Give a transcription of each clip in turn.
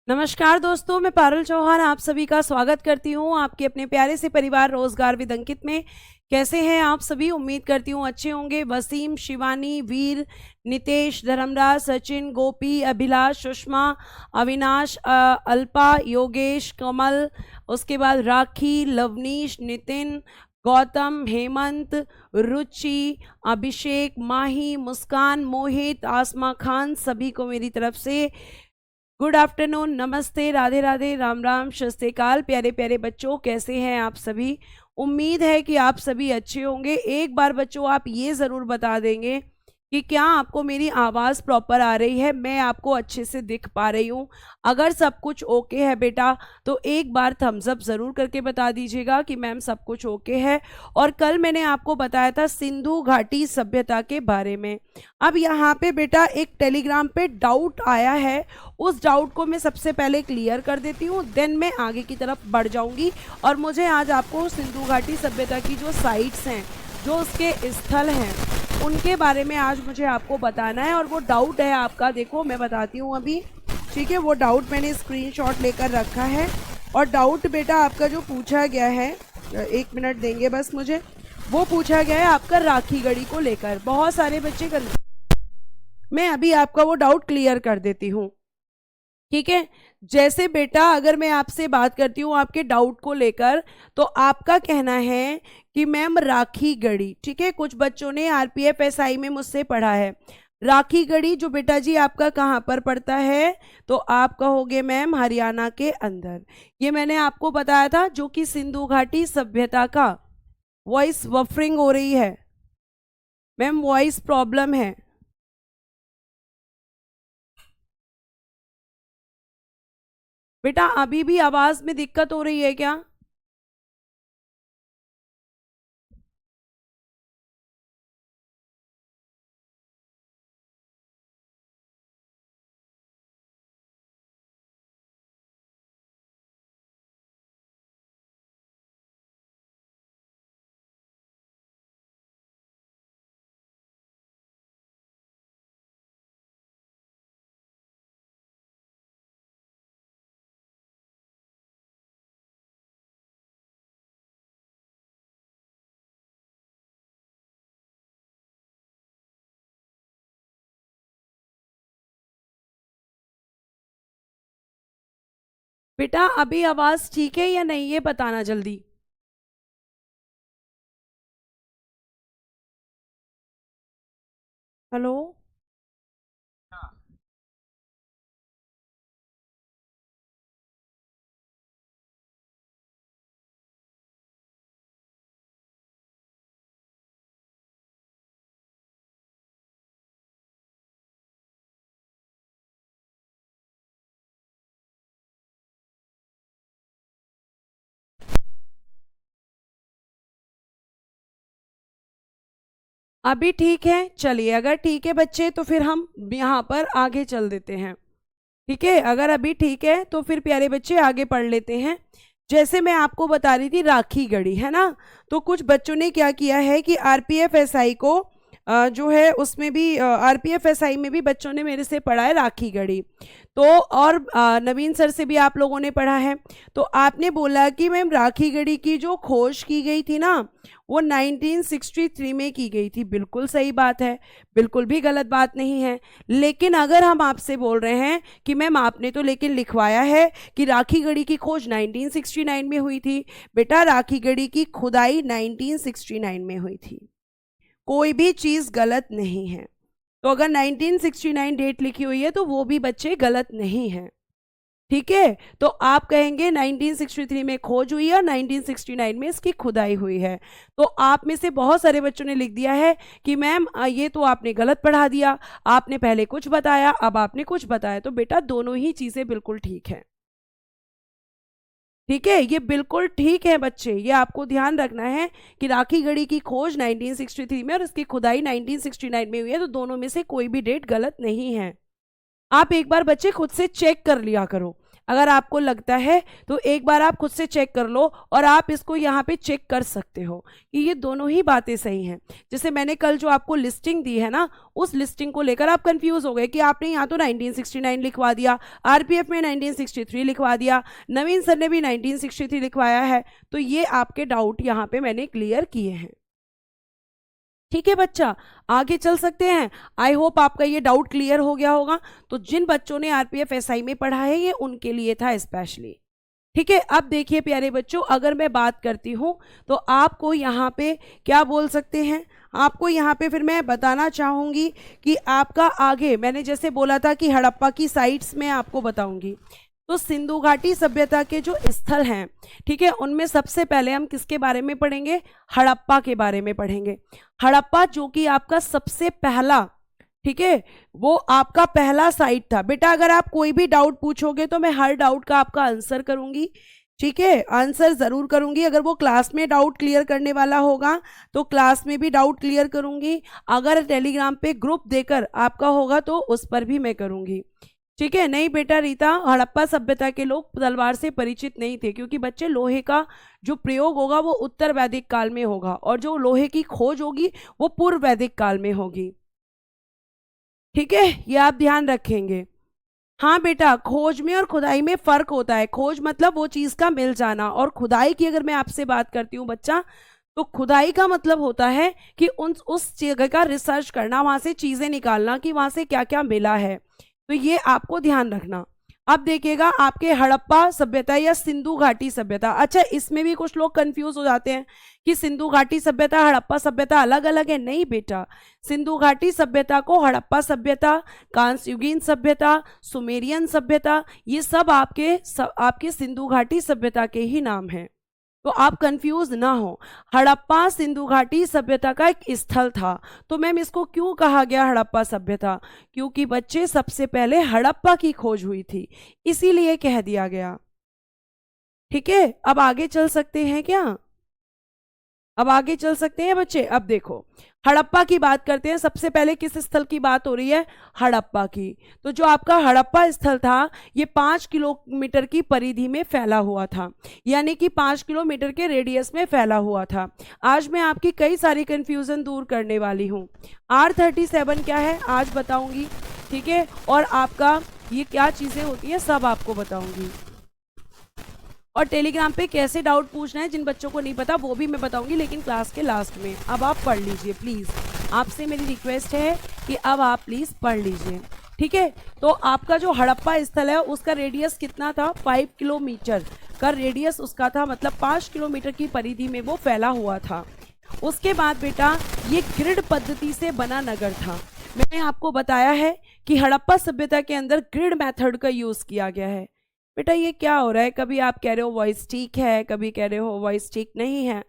नमस्कार दोस्तों, मैं पारुल चौहान आप सभी का स्वागत करती हूँ आपके अपने प्यारे से परिवार रोजगार विद अंकित में। कैसे हैं आप सभी? उम्मीद करती हूँ अच्छे होंगे। वसीम, शिवानी, वीर, नितेश, धर्मराज, सचिन, गोपी, अभिलाष, सुषमा, अविनाश, अल्पा, योगेश, कमल, उसके बाद राखी, लवनीश, नितिन, गौतम, हेमंत, रुचि, अभिषेक, माही, मुस्कान, मोहित, आसमा खान, सभी को मेरी तरफ से गुड आफ्टरनून, नमस्ते, राधे राधे, राम राम, सत श्री अकाल। प्यारे प्यारे बच्चों, कैसे हैं आप सभी? उम्मीद है कि आप सभी अच्छे होंगे। एक बार बच्चों आप ये ज़रूर बता देंगे कि क्या आपको मेरी आवाज़ प्रॉपर आ रही है, मैं आपको अच्छे से दिख पा रही हूँ। अगर सब कुछ ओके है बेटा तो एक बार थम्स अप ज़रूर करके बता दीजिएगा कि मैम सब कुछ ओके है। और कल मैंने आपको बताया था सिंधु घाटी सभ्यता के बारे में। अब यहाँ पे बेटा एक टेलीग्राम पे डाउट आया है, उस डाउट को मैं सबसे पहले क्लियर कर देती हूँ, देन मैं आगे की तरफ बढ़ जाऊँगी। और मुझे आज आपको सिंधु घाटी सभ्यता की जो साइट्स हैं, जो उसके स्थल हैं, उनके बारे में आज मुझे आपको बताना है। और वो डाउट है आपका, देखो मैं बताती हूँ अभी, ठीक है? वो डाउट मैंने स्क्रीनशॉट लेकर रखा है। और डाउट बेटा आपका जो पूछा गया है, एक मिनट देंगे बस मुझे, वो पूछा गया है आपका राखी गढ़ी को लेकर। बहुत सारे बच्चे कर, मैं अभी आपका वो डाउट क्लियर कर देती हूँ, ठीक है? जैसे बेटा अगर मैं आपसे बात करती हूँ आपके डाउट को लेकर, तो आपका कहना है कि मैम राखी गढ़ी, ठीक है? कुछ बच्चों ने आरपीएफ एसआई में मुझसे पढ़ा है। राखी गढ़ी जो बेटा जी आपका कहाँ पर पड़ता है, तो आप कहोगे मैम हरियाणा के अंदर। ये मैंने आपको बताया था, जो कि सिंधु घाटी सभ्यता का। वॉइस वफरिंग हो रही है मैम, वॉइस प्रॉब्लम है। बेटा अभी भी आवाज में दिक्कत हो रही है क्या? बेटा अभी आवाज ठीक है या नहीं, ये बताना जल्दी। हेलो? अभी ठीक है? चलिए, अगर ठीक है बच्चे तो फिर हम यहाँ पर आगे चल देते हैं, ठीक है? अगर अभी ठीक है तो फिर प्यारे बच्चे आगे पढ़ लेते हैं। जैसे मैं आपको बता रही थी राखी गढ़ी, है ना? तो कुछ बच्चों ने क्या किया है कि आरपीएफ एसआई को जो है उसमें भी आरपीएफ एसआई में भी बच्चों ने मेरे से पढ़ा है राखी गढ़ी। तो और नवीन सर से भी आप लोगों ने पढ़ा है। तो आपने बोला कि मैम राखी गढ़ी की जो खोज की गई थी ना, वो 1963 में की गई थी। बिल्कुल सही बात है, बिल्कुल भी गलत बात नहीं है। लेकिन अगर हम आपसे बोल रहे हैं कि मैम आपने तो लेकिन लिखवाया है कि राखी गढ़ी की खोज 1969 में हुई थी, बेटा राखी गढ़ी की खुदाई 1969 में हुई थी। कोई भी चीज़ गलत नहीं है। तो अगर 1969 डेट लिखी हुई है तो वो भी बच्चे गलत नहीं है, ठीक है? तो आप कहेंगे 1963 में खोज हुई है और 1969 में इसकी खुदाई हुई है। तो आप में से बहुत सारे बच्चों ने लिख दिया है कि मैम ये तो आपने गलत पढ़ा दिया, आपने पहले कुछ बताया अब आपने कुछ बताया। तो बेटा दोनों ही चीज़ें बिल्कुल ठीक है, ठीक है? ये बिल्कुल ठीक है बच्चे, ये आपको ध्यान रखना है कि राखी गढ़ी की खोज 1963 में और इसकी खुदाई 1969 में हुई है। तो दोनों में से कोई भी डेट गलत नहीं है। आप एक बार बच्चे खुद से चेक कर लिया करो। अगर आपको लगता है तो एक बार आप खुद से चेक कर लो, और आप इसको यहाँ पे चेक कर सकते हो कि ये दोनों ही बातें सही हैं। जैसे मैंने कल जो आपको लिस्टिंग दी है ना, उस लिस्टिंग को लेकर आप कंफ्यूज हो गए कि आपने यहाँ तो 1969 लिखवा दिया, आरपीएफ में 1963 लिखवा दिया, नवीन सर ने भी 1963 लिखवाया है। तो ये आपके डाउट यहाँ पे मैंने क्लियर किए हैं। ठीक है बच्चा, आगे चल सकते हैं। आई होप आपका ये डाउट क्लियर हो गया होगा। तो जिन बच्चों ने आरपीएफ एसआई में पढ़ा है, ये उनके लिए था स्पेशली। ठीक है, अब देखिए प्यारे बच्चों, अगर मैं बात करती हूं तो आपको यहाँ पे क्या बोल सकते हैं, आपको यहाँ पे फिर मैं बताना चाहूंगी कि आपका आगे मैंने जैसे बोला था कि हड़प्पा की साइट्स में आपको बताऊंगी। तो सिंधु घाटी सभ्यता के जो स्थल हैं, ठीक है, उनमें सबसे पहले हम किसके बारे में पढ़ेंगे, हड़प्पा के बारे में पढ़ेंगे। हड़प्पा जो कि आपका सबसे पहला, ठीक है, वो आपका पहला साइट था। बेटा अगर आप कोई भी डाउट पूछोगे तो मैं हर डाउट का आपका आंसर करूंगी। ठीक है, आंसर जरूर करूंगी। अगर वो क्लास में डाउट क्लियर करने वाला होगा तो क्लास में भी डाउट क्लियर करूंगी। अगर टेलीग्राम पे ग्रुप देकर आपका होगा तो उस पर भी मैं करूंगी। ठीक है, नहीं बेटा रीता, हड़प्पा सभ्यता के लोग तलवार से परिचित नहीं थे, क्योंकि बच्चे लोहे का जो प्रयोग होगा वो उत्तर वैदिक काल में होगा, और जो लोहे की खोज होगी वो पूर्व वैदिक काल में होगी। ठीक है, ये आप ध्यान रखेंगे। हाँ बेटा, खोज में और खुदाई में फर्क होता है। खोज मतलब वो चीज का मिल जाना, और खुदाई की अगर मैं आपसे बात करती हूँ बच्चा, तो खुदाई का मतलब होता है कि उस जगह का रिसर्च करना, वहां से चीजें निकालना कि वहां से क्या क्या मिला है। तो ये आपको ध्यान रखना। अब देखिएगा आपके हड़प्पा सभ्यता या सिंधु घाटी सभ्यता, अच्छा इसमें भी कुछ लोग कंफ्यूज हो जाते हैं कि सिंधु घाटी सभ्यता हड़प्पा सभ्यता अलग अलग है। नहीं बेटा, सिंधु घाटी सभ्यता को हड़प्पा सभ्यता, कांस्युगीन सभ्यता, सुमेरियन सभ्यता, ये सब आपके सिंधु घाटी सभ्यता के ही नाम हैं। तो आप कंफ्यूज ना हो। हड़प्पा सिंधु घाटी सभ्यता का एक स्थल था। तो मैम इसको क्यों कहा गया हड़प्पा सभ्यता, क्योंकि बच्चे सबसे पहले हड़प्पा की खोज हुई थी, इसीलिए कह दिया गया। ठीक है, अब आगे चल सकते हैं क्या, अब आगे चल सकते हैं बच्चे। अब देखो हड़प्पा की बात करते हैं। सबसे पहले किस स्थल की बात हो रही है, हड़प्पा की। तो जो आपका हड़प्पा स्थल था ये 5 किलोमीटर की परिधि में फैला हुआ था, यानी कि 5 किलोमीटर के रेडियस में फैला हुआ था। आज मैं आपकी कई सारी कंफ्यूजन दूर करने वाली हूँ। R37 क्या है आज बताऊंगी, ठीक है, और आपका ये क्या चीजें होती है सब आपको बताऊंगी। और टेलीग्राम पे कैसे डाउट पूछना है, जिन बच्चों को नहीं पता वो भी मैं बताऊंगी, लेकिन क्लास के लास्ट में। अब आप पढ़ लीजिए प्लीज, आपसे मेरी रिक्वेस्ट है कि अब आप प्लीज पढ़ लीजिए। ठीक है, तो आपका जो हड़प्पा स्थल है उसका रेडियस कितना था, 5 किलोमीटर का रेडियस उसका था, मतलब 5 किलोमीटर की परिधि में वो फैला हुआ था। उसके बाद बेटा ये ग्रिड पद्धति से बना नगर था। मैंने आपको बताया है कि हड़प्पा सभ्यता के अंदर ग्रिड मेथड का यूज किया गया है। बेटा ये क्या हो रहा है, कभी आप कह रहे हो वॉइस ठीक है, कभी कह रहे हो वॉइस ठीक नहीं है।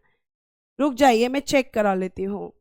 रुक जाइए मैं चेक करा लेती हूँ।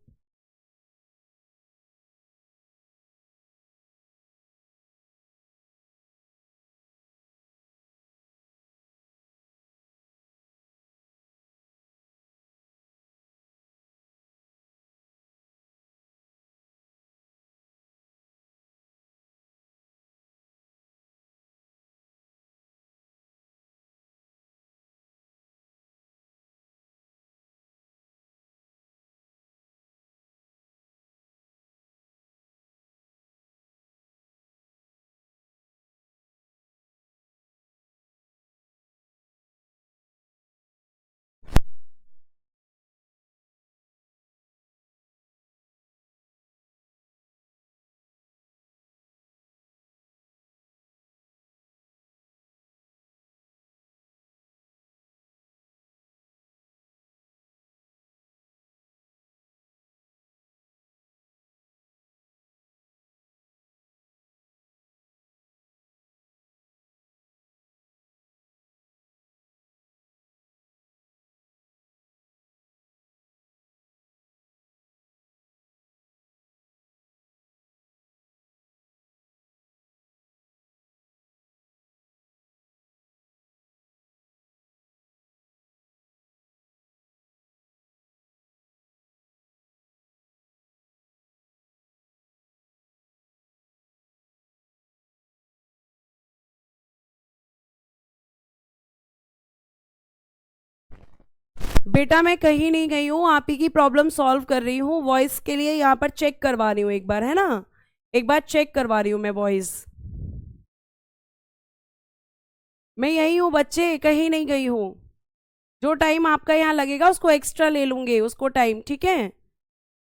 बेटा मैं कहीं नहीं गई हूँ, आप ही की प्रॉब्लम सॉल्व कर रही हूँ। वॉइस के लिए यहाँ पर चेक करवा रही हूँ एक बार, है ना, एक बार चेक करवा रही हूँ मैं वॉइस। मैं यही हूँ बच्चे, कहीं नहीं गई हूँ। जो टाइम आपका यहाँ लगेगा उसको एक्स्ट्रा ले लूंगे, उसको टाइम, ठीक है।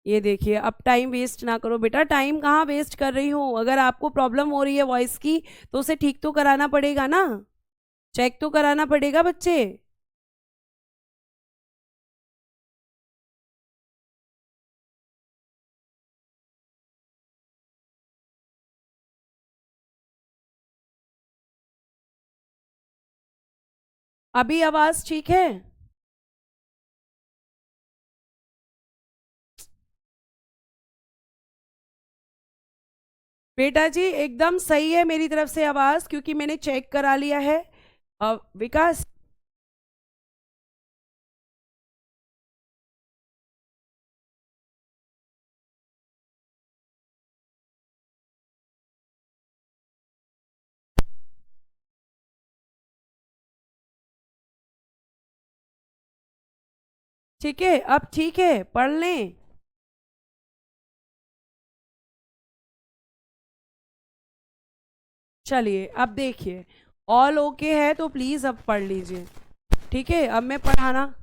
ये देखिए, अब टाइम वेस्ट ना करो बेटा, टाइम कहाँ वेस्ट कर रही हूँ। अगर आपको प्रॉब्लम हो रही है वॉइस की तो उसे ठीक तो कराना पड़ेगा ना, चेक तो कराना पड़ेगा बच्चे। अभी आवाज ठीक है? बेटा जी एकदम सही है मेरी तरफ से आवाज, क्योंकि मैंने चेक करा लिया है। विकास, ठीक है, अब ठीक है, पढ़ लें। चलिए अब देखिए, ऑल ओके है तो प्लीज अब पढ़ लीजिए, ठीक है। अब मैं पढ़ाना,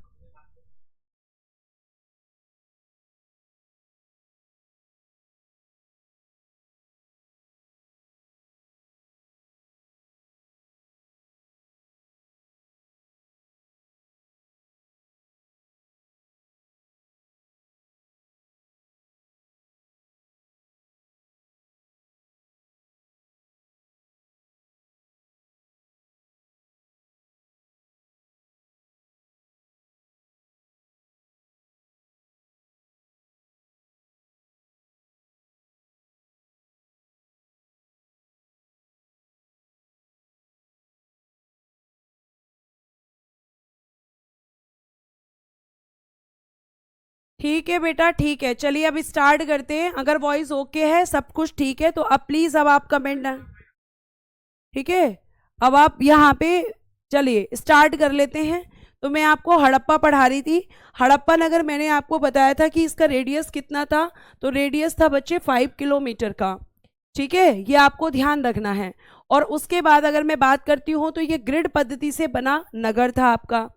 ठीक है बेटा, ठीक है। चलिए अब स्टार्ट करते हैं। अगर वॉइस ओके है, सब कुछ ठीक है, तो अब प्लीज अब आप कमेंट ना, ठीक है। अब आप यहाँ पे, चलिए स्टार्ट कर लेते हैं। तो मैं आपको हड़प्पा पढ़ा रही थी। हड़प्पा नगर मैंने आपको बताया था कि इसका रेडियस कितना था, तो रेडियस था बच्चे 5 किलोमीटर का, ठीक है, ये आपको ध्यान रखना है। और उसके बाद अगर मैं बात करती हूँ तो ये ग्रिड पद्धति से बना नगर था आपका,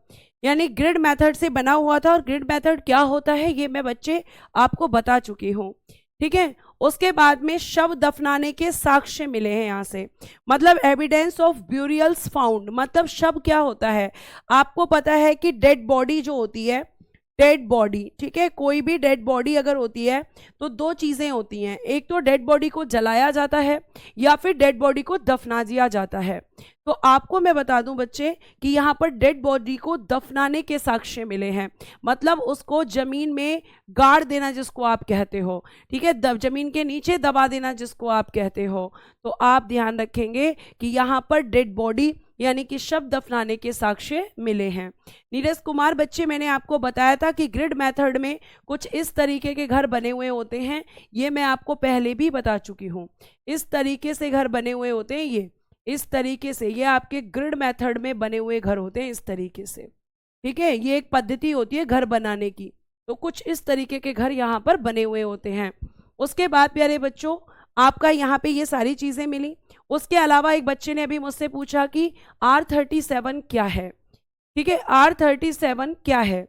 यानी ग्रिड मेथड से बना हुआ था। और ग्रिड मेथड क्या होता है ये मैं बच्चे आपको बता चुकी हूँ, ठीक है। उसके बाद में शव दफनाने के साक्ष्य मिले हैं यहाँ से, मतलब एविडेंस ऑफ ब्यूरियल्स फाउंड। मतलब शव क्या होता है, आपको पता है कि डेड बॉडी जो होती है, डेड बॉडी, ठीक है, कोई भी डेड बॉडी अगर होती है तो दो चीजें होती हैं, एक तो डेड बॉडी को जलाया जाता है या फिर डेड बॉडी को दफना दिया जाता है। तो आपको मैं बता दूं बच्चे कि यहाँ पर डेड बॉडी को दफनाने के साक्ष्य मिले हैं, मतलब उसको जमीन में गाड़ देना जिसको आप कहते हो, ठीक है, जमीन के नीचे दबा देना जिसको आप कहते हो। तो आप ध्यान रखेंगे कि यहाँ पर डेड बॉडी यानी कि शव दफनाने के साक्ष्य मिले हैं। नीरज कुमार बच्चे, मैंने आपको बताया था कि ग्रिड मेथड में कुछ इस तरीके के घर बने हुए होते हैं, ये मैं आपको पहले भी बता चुकी हूँ। इस तरीके से घर बने हुए होते हैं, ये इस तरीके से, ये आपके ग्रिड मेथड में बने हुए घर होते हैं इस तरीके से, ठीक है। ये एक पद्धति होती है घर बनाने की। तो कुछ इस तरीके के घर यहाँ पर बने हुए होते हैं। उसके बाद प्यारे बच्चों, आपका यहाँ पे ये सारी चीजें मिली। उसके अलावा एक बच्चे ने अभी मुझसे पूछा कि R37 क्या है, ठीक है, R37 क्या है।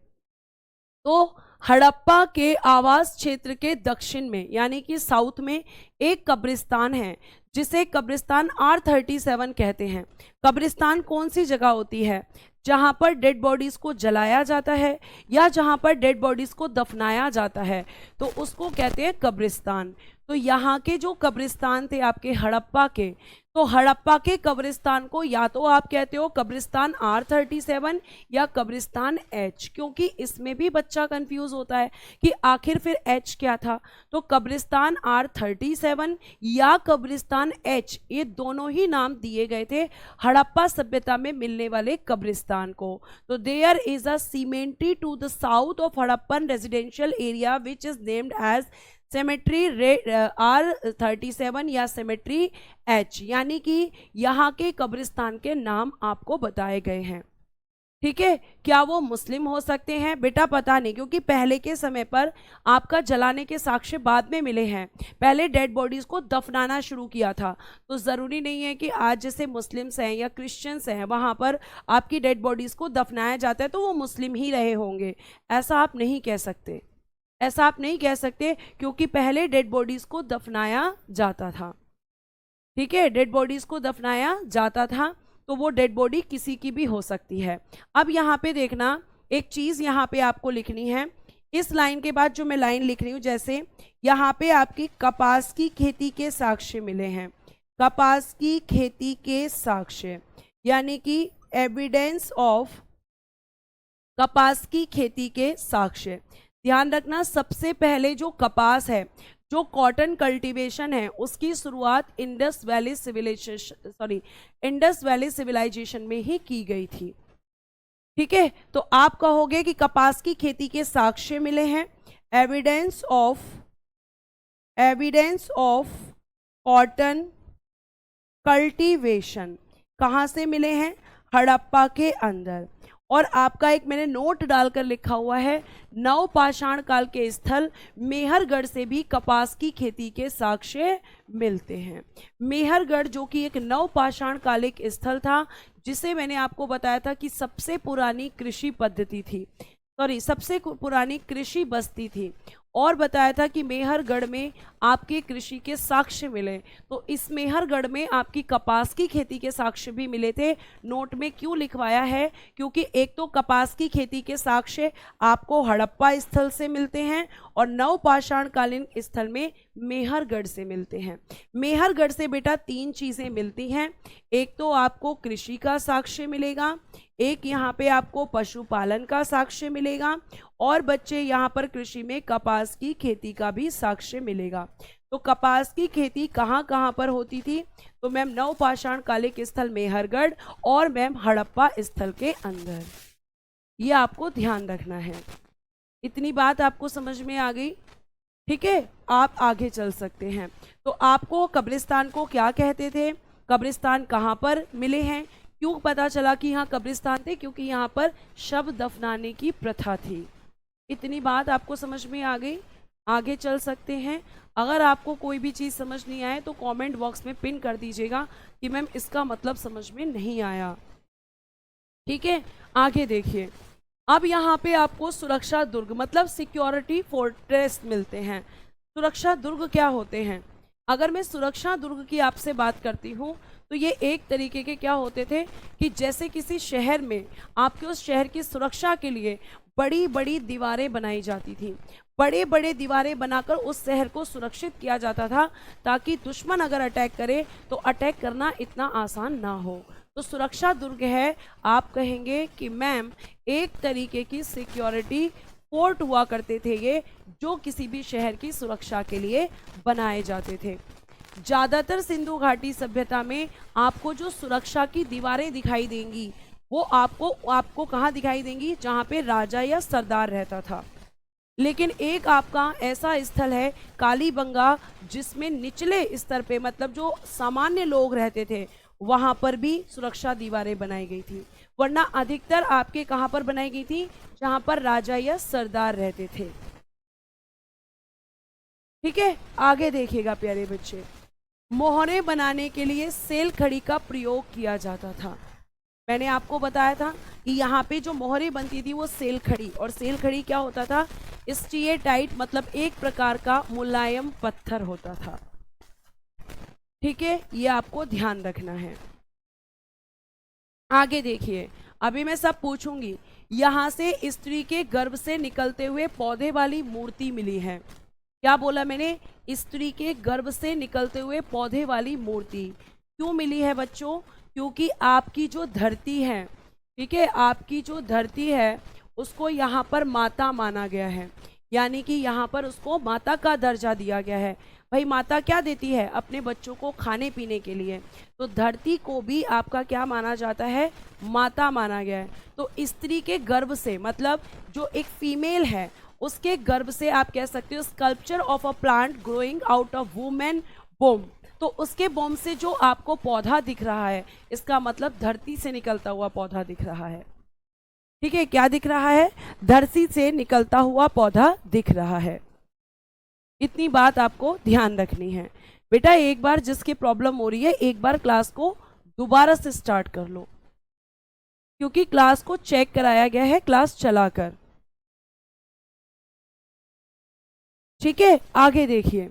तो हड़प्पा के आवास क्षेत्र के दक्षिण में यानी कि साउथ में एक कब्रिस्तान है जिसे कब्रिस्तान R37 कहते हैं। कब्रिस्तान कौन सी जगह होती है, जहां पर डेड बॉडीज को जलाया जाता है या जहां पर डेड बॉडीज को दफनाया जाता है, तो उसको कहते हैं कब्रिस्तान। तो यहाँ के जो कब्रिस्तान थे आपके हड़प्पा के, तो हड़प्पा के कब्रिस्तान को या तो आप कहते हो कब्रिस्तान R37 या कब्रिस्तान H, क्योंकि इसमें भी बच्चा कंफ्यूज होता है कि आखिर फिर H क्या था। तो कब्रिस्तान R37 या कब्रिस्तान H, ये दोनों ही नाम दिए गए थे हड़प्पा सभ्यता में मिलने वाले कब्रिस्तान को। तो there is a cemetery to the south of Harappan residential area which is named as cemetery R37 या सेमेट्री H, यानी कि यहाँ के कब्रिस्तान के नाम आपको बताए गए हैं। ठीक है, क्या वो मुस्लिम हो सकते हैं? बेटा पता नहीं, क्योंकि पहले के समय पर आपका जलाने के साक्ष्य बाद में मिले हैं, पहले डेड बॉडीज को दफनाना शुरू किया था। तो ज़रूरी नहीं है कि आज जैसे मुस्लिम्स हैं या क्रिश्चियंस हैं वहाँ पर आपकी डेड बॉडीज़ को दफनाया जाता है तो वो मुस्लिम ही रहे होंगे, ऐसा आप नहीं कह सकते, ऐसा आप नहीं कह सकते, क्योंकि पहले डेड बॉडीज़ को दफनाया जाता था। ठीक है, डेड बॉडीज़ को दफनाया जाता था, तो वो डेड बॉडी किसी की भी हो सकती है। अब यहाँ पे देखना, एक चीज़ यहाँ पे आपको लिखनी है, इस लाइन के बाद जो मैं लाइन लिख रही हूँ, जैसे यहाँ पे आपकी कपास की खेती के साक्ष्य मिले हैं, कपास की खेती के साक्ष्य, यानी कि एविडेंस ऑफ कपास की खेती के साक्ष्य। ध्यान रखना, सबसे पहले जो कपास है, जो कॉटन कल्टीवेशन है, उसकी शुरुआत इंडस वैली सिविलाइजेशन में ही की गई थी। ठीक है, तो आप कहोगे कि कपास की खेती के साक्ष्य मिले हैं, एविडेंस ऑफ कॉटन कल्टीवेशन कहाँ से मिले हैं? हड़प्पा के अंदर। और आपका एक मैंने नोट डालकर लिखा हुआ है, नवपाषाण काल के स्थल मेहरगढ़ से भी कपास की खेती के साक्ष्य मिलते हैं। मेहरगढ़ जो कि एक नवपाषाण कालिक स्थल था, जिसे मैंने आपको बताया था कि सबसे पुरानी कृषि पद्धति थी, सबसे पुरानी कृषि बस्ती थी, और बताया था कि मेहरगढ़ में आपके कृषि के साक्ष्य मिले। तो इस मेहरगढ़ में आपकी कपास की खेती के साक्ष्य भी मिले थे। नोट में क्यों लिखवाया है? क्योंकि एक तो कपास की खेती के साक्ष्य आपको हड़प्पा स्थल से मिलते हैं और नवपाषाण कालीन स्थल में मेहरगढ़ से मिलते हैं। मेहरगढ़ से बेटा 3 चीज़ें मिलती हैं, एक तो आपको कृषि का साक्ष्य मिलेगा, एक यहाँ पे आपको पशुपालन का साक्ष्य मिलेगा, और बच्चे यहाँ पर कृषि में कपास की खेती का भी साक्ष्य मिलेगा। तो कपास की खेती कहाँ कहाँ पर होती थी? तो मैम नवपाषाण कालिक स्थल मेहरगढ़ और मैम हड़प्पा स्थल के अंदर, ये आपको ध्यान रखना है। इतनी बात आपको समझ में आ गई? ठीक है, आप आगे चल सकते हैं। तो आपको कब्रिस्तान को क्या कहते थे, कब्रिस्तान कहाँ पर मिले हैं, क्यों पता चला कि यहाँ कब्रिस्तान थे? क्योंकि यहाँ पर शव दफनाने की प्रथा थी। इतनी बात आपको समझ में आ गई? आगे चल सकते हैं। अगर आपको कोई भी चीज़ समझ नहीं आए तो कमेंट बॉक्स में पिन कर दीजिएगा कि मैम इसका मतलब समझ में नहीं आया। ठीक है, आगे देखिए। अब यहाँ पे आपको सुरक्षा दुर्ग मतलब सिक्योरिटी फोर्ट्रेस मिलते हैं। सुरक्षा दुर्ग क्या होते हैं? अगर मैं सुरक्षा दुर्ग की आपसे बात करती हूँ तो ये एक तरीके के क्या होते थे कि जैसे किसी शहर में आपके उस शहर की सुरक्षा के लिए बड़ी बड़ी दीवारें बनाई जाती थी, बड़े बड़े दीवारें बनाकर उस शहर को सुरक्षित किया जाता था, ताकि दुश्मन अगर अटैक करे तो अटैक करना इतना आसान ना हो। तो सुरक्षा दुर्ग है, आप कहेंगे कि मैम एक तरीके की सिक्योरिटी फोर्ट हुआ करते थे ये, जो किसी भी शहर की सुरक्षा के लिए बनाए जाते थे। ज़्यादातर सिंधु घाटी सभ्यता में आपको जो सुरक्षा की दीवारें दिखाई देंगी वो आपको कहाँ दिखाई देंगी? जहाँ पे राजा या सरदार रहता था। लेकिन एक आपका ऐसा स्थल है कालीबंगा, जिसमें निचले स्तर पे मतलब जो सामान्य लोग रहते थे वहाँ पर भी सुरक्षा दीवारें बनाई गई थी, वरना अधिकतर आपके कहाँ पर बनाई गई थी? जहाँ पर राजा या सरदार रहते थे। ठीक है, आगे देखिएगा प्यारे बच्चे। मोहरे बनाने के लिए सेल खड़ी का प्रयोग किया जाता था। मैंने आपको बताया था कि यहाँ पे जो मोहरे बनती थी वो सेल खड़ी, और सेल खड़ी क्या होता था? स्टीएटाइट मतलब एक प्रकार का मुलायम पत्थर होता था। ठीक है, ये आपको ध्यान रखना है। आगे देखिए, अभी मैं सब पूछूंगी। यहाँ से स्त्री के गर्भ से निकलते हुए पौधे वाली मूर्ति मिली है। क्या बोला मैंने? स्त्री के गर्भ से निकलते हुए पौधे वाली मूर्ति क्यों मिली है बच्चों? क्योंकि आपकी जो धरती है, ठीक है, आपकी जो धरती है उसको यहाँ पर माता माना गया है, यानी कि यहाँ पर उसको माता का दर्जा दिया गया है। भाई माता क्या देती है? अपने बच्चों को खाने पीने के लिए। तो धरती को भी आपका क्या माना जाता है? माता माना गया है। तो स्त्री के गर्भ से मतलब जो एक फीमेल है उसके गर्भ से आप कह सकते हो sculpture of a plant growing out of women बोम। तो उसके बोम से जो आपको पौधा दिख रहा है, इसका मतलब धरती से निकलता हुआ पौधा दिख रहा है। ठीक है, क्या दिख रहा है? धरती से निकलता हुआ पौधा दिख रहा है। इतनी बात आपको ध्यान रखनी है बेटा। एक बार जिसकी प्रॉब्लम हो रही है, एक बार क्लास को दोबारा से स्टार्ट कर लो, क्योंकि क्लास को चेक कराया गया है क्लास चलाकर। ठीक है, आगे देखिए।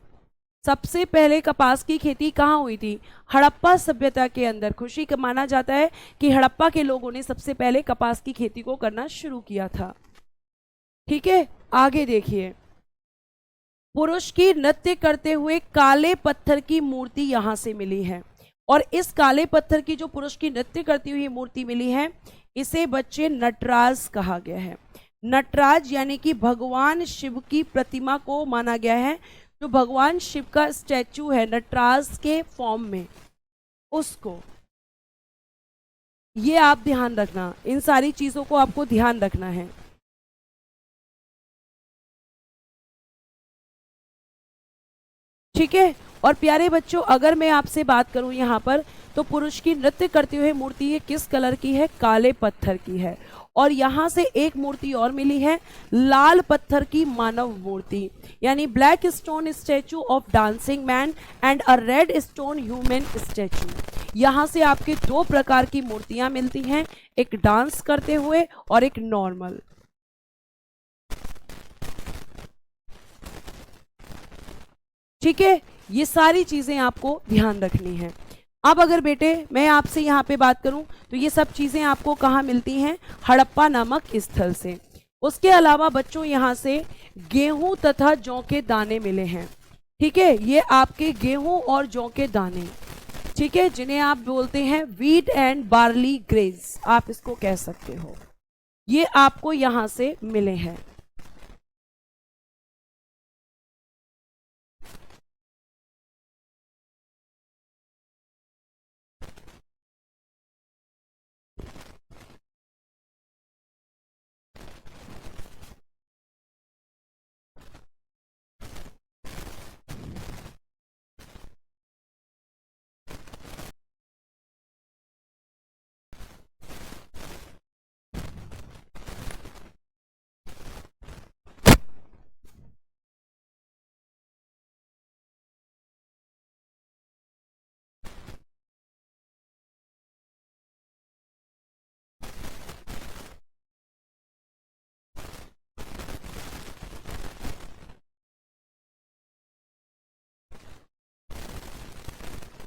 सबसे पहले कपास की खेती कहाँ हुई थी? हड़प्पा सभ्यता के अंदर। खुशी का माना जाता है कि हड़प्पा के लोगों ने सबसे पहले कपास की खेती को करना शुरू किया था। ठीक है, आगे देखिए। पुरुष की नृत्य करते हुए काले पत्थर की मूर्ति यहां से मिली है, और इस काले पत्थर की जो पुरुष की नृत्य करती हुई मूर्ति मिली है, इसे बच्चे नटराज कहा गया है। नटराज यानी कि भगवान शिव की प्रतिमा को माना गया है। जो भगवान शिव का स्टैचू है नटराज के फॉर्म में, उसको, ये आप ध्यान रखना, इन सारी चीजों को आपको ध्यान रखना है। ठीक है, और प्यारे बच्चों, अगर मैं आपसे बात करूं यहाँ पर, तो पुरुष की नृत्य करते हुए मूर्ति ये किस कलर की है? काले पत्थर की है। और यहाँ से एक मूर्ति और मिली है, लाल पत्थर की मानव मूर्ति, यानी black stone statue of dancing man and a red stone human statue. यहाँ से आपके दो प्रकार की मूर्तियां मिलती हैं, एक डांस करते हुए और एक नॉर्मल। ठीक है, ये सारी चीजें आपको ध्यान रखनी है। अब अगर बेटे मैं आपसे यहाँ पे बात करूं, तो ये सब चीजें आपको कहाँ मिलती हैं? हड़प्पा नामक स्थल से। उसके अलावा बच्चों यहाँ से गेहूं तथा जौ के दाने मिले हैं। ठीक है, ये आपके गेहूं और जौ के दाने, ठीक है, जिन्हें आप बोलते हैं व्हीट एंड बार्ली ग्रेन्स, आप इसको कह सकते हो, ये आपको यहाँ से मिले हैं।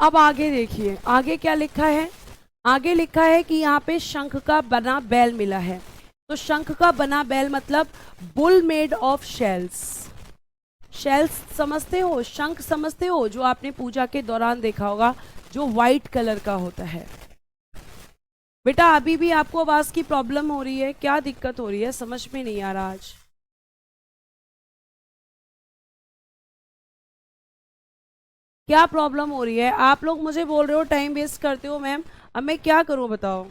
अब आगे देखिए, आगे क्या लिखा है? आगे लिखा है कि यहाँ पे शंख का बना बैल मिला है। तो शंख का बना बैल मतलब bull made of shells. Shells समझते हो? शंख समझते हो? जो आपने पूजा के दौरान देखा होगा, जो व्हाइट कलर का होता है। बेटा अभी भी आपको आवाज की प्रॉब्लम हो रही है? क्या दिक्कत हो रही है? समझ में नहीं आ रहा आज। क्या प्रॉब्लम हो रही है? आप लोग मुझे बोल रहे हो टाइम वेस्ट करते हो मैम, अब मैं क्या करूं बताओ?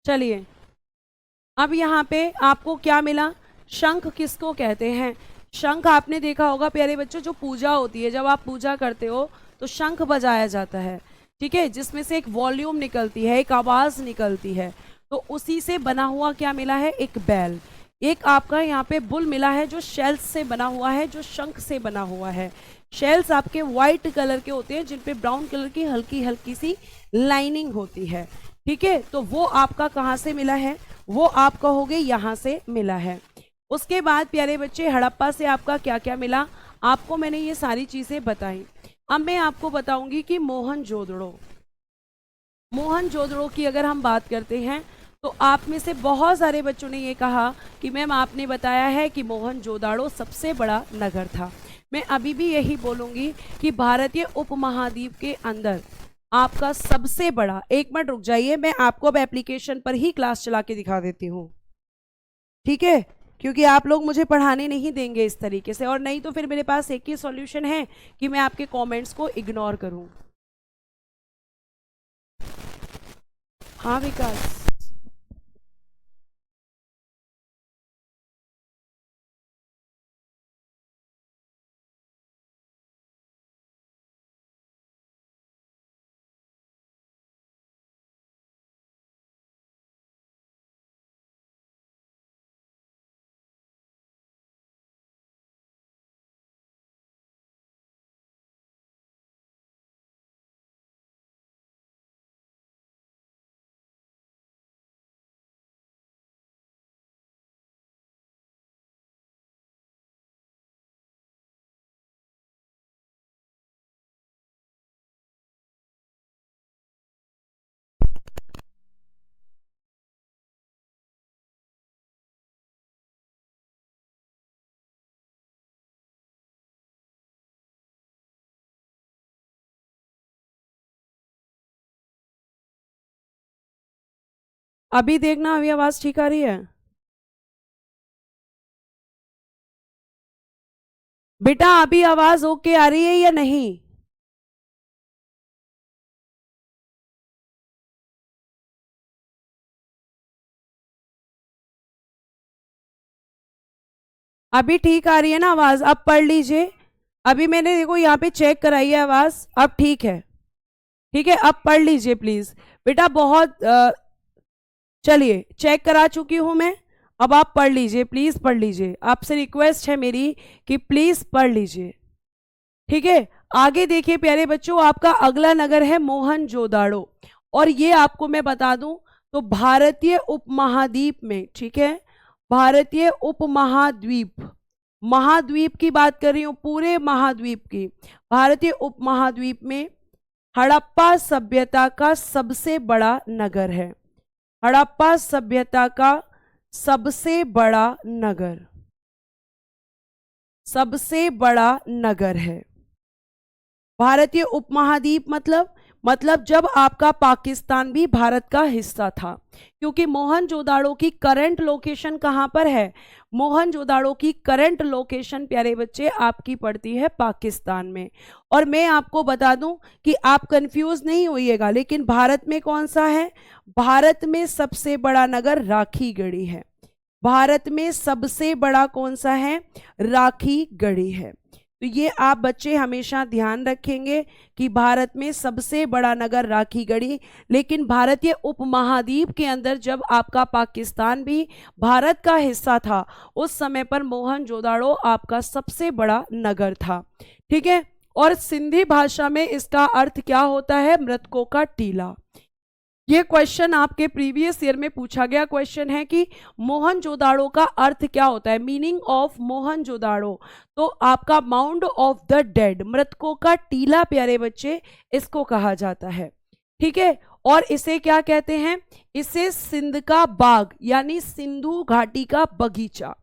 चलिए, अब यहाँ पे आपको क्या मिला? शंख किसको कहते हैं? शंख आपने देखा होगा प्यारे बच्चों, जो पूजा होती है, जब आप पूजा करते हो तो शंख बजाया जाता है। ठीक है, जिसमें से एक वॉल्यूम निकलती है, एक आवाज निकलती है। तो उसी से बना हुआ क्या मिला है? एक बैल। एक आपका यहाँ पे बुल मिला है, जो शेल्स से बना हुआ है, जो शंख से बना हुआ है। शेल्स आपके व्हाइट कलर के होते हैं, जिनपे ब्राउन कलर की हल्की हल्की सी लाइनिंग होती है। ठीक है, तो वो आपका कहाँ से मिला है? वो आप कहोगे यहाँ से मिला है। उसके बाद प्यारे बच्चे, हड़प्पा से आपका क्या क्या मिला? आपको मैंने ये सारी चीजें बताई। अब मैं आपको बताऊंगी कि मोहनजोदड़ो की अगर हम बात करते हैं तो आप में से बहुत सारे बच्चों ने ये कहा कि मैम आपने बताया है कि मोहनजोदड़ो सबसे बड़ा नगर था। मैं अभी भी यही बोलूंगी कि भारतीय उपमहाद्वीप के अंदर आपका सबसे बड़ा, एक मिनट रुक जाइए, मैं आपको अब एप्लीकेशन पर ही क्लास चला के दिखा देती हूँ, ठीक है, क्योंकि आप लोग मुझे पढ़ाने नहीं देंगे इस तरीके से, और नहीं तो फिर मेरे पास एक ही सॉल्यूशन है कि मैं आपके कमेंट्स को इग्नोर करूं। हाँ विकास, अभी देखना, अभी आवाज ठीक आ रही है? बेटा अभी आवाज ओके आ रही है या नहीं? अभी ठीक आ रही है ना आवाज? अब पढ़ लीजिए। अभी मैंने देखो यहाँ पे चेक कराई है आवाज, अब ठीक है। ठीक है, अब पढ़ लीजिए प्लीज बेटा। बहुत चलिए, चेक करा चुकी हूं मैं, अब आप पढ़ लीजिए, प्लीज पढ़ लीजिए, आपसे रिक्वेस्ट है मेरी कि प्लीज पढ़ लीजिए। ठीक है, आगे देखिए प्यारे बच्चों, आपका अगला नगर है मोहनजोदाड़ो, और ये आपको मैं बता दूं तो भारतीय उपमहाद्वीप में, ठीक है, भारतीय उपमहाद्वीप, महाद्वीप की बात कर रही हूं, पूरे महाद्वीप की, भारतीय उपमहाद्वीप में हड़प्पा सभ्यता का सबसे बड़ा नगर है। हड़प्पा सभ्यता का सबसे बड़ा नगर, सबसे बड़ा नगर है। भारतीय उपमहाद्वीप मतलब जब आपका पाकिस्तान भी भारत का हिस्सा था, क्योंकि मोहनजोदाड़ो की करंट लोकेशन कहां पर है? मोहनजोदाड़ो की करंट लोकेशन प्यारे बच्चे आपकी पड़ती है पाकिस्तान में। और मैं आपको बता दूं कि आप कंफ्यूज नहीं होइएगा, लेकिन भारत में कौन सा है? भारत में सबसे बड़ा नगर राखीगढ़ी है। भारत में सबसे बड़ा कौन सा है? राखीगढ़ी है। तो ये आप बच्चे हमेशा ध्यान रखेंगे कि भारत में सबसे बड़ा नगर राखीगढ़ी। लेकिन भारतीय उपमहाद्वीप के अंदर जब आपका पाकिस्तान भी भारत का हिस्सा था, उस समय पर मोहनजोदाड़ो आपका सबसे बड़ा नगर था। ठीक है, और सिंधी भाषा में इसका अर्थ क्या होता है? मृतकों का टीला। ये क्वेश्चन आपके प्रीवियस ईयर में पूछा गया क्वेश्चन है कि मोहनजोदाड़ो का अर्थ क्या होता है, मीनिंग ऑफ मोहनजोदाड़ो। तो आपका माउंड ऑफ द डेड, मृतकों का टीला प्यारे बच्चे इसको कहा जाता है। ठीक है, और इसे क्या कहते हैं? इसे सिंध का बाग यानी सिंधु घाटी का बगीचा,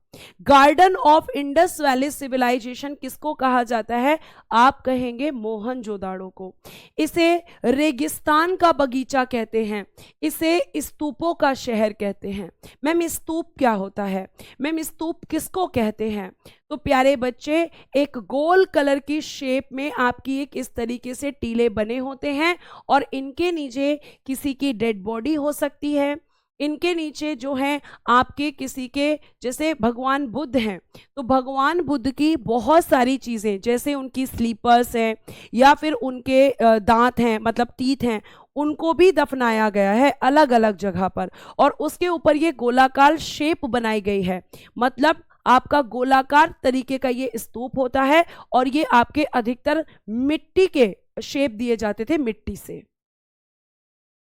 garden of Indus valley civilisation किसको कहा जाता है? आप कहेंगे मोहनजोदाड़ो को। इसे रेगिस्तान का बगीचा कहते हैं, इसे स्तूपों का शहर कहते हैं। मैम स्तूप क्या होता है? मैम स्तूप किसको कहते हैं? तो प्यारे बच्चे, एक गोल कलर की शेप में आपकी एक इस तरीके से टीले बने होते हैं, और इनके नीचे किसी की डेड बॉडी हो सकती है। इनके नीचे जो है आपके किसी के, जैसे भगवान बुद्ध हैं, तो भगवान बुद्ध की बहुत सारी चीज़ें, जैसे उनकी स्लीपर्स हैं या फिर उनके दांत हैं, मतलब टीथ हैं, उनको भी दफनाया गया है अलग अलग जगह पर, और उसके ऊपर ये गोलाकार शेप बनाई गई है। मतलब आपका गोलाकार तरीके का ये स्तूप होता है, और ये आपके अधिकतर मिट्टी के शेप दिए जाते थे, मिट्टी से।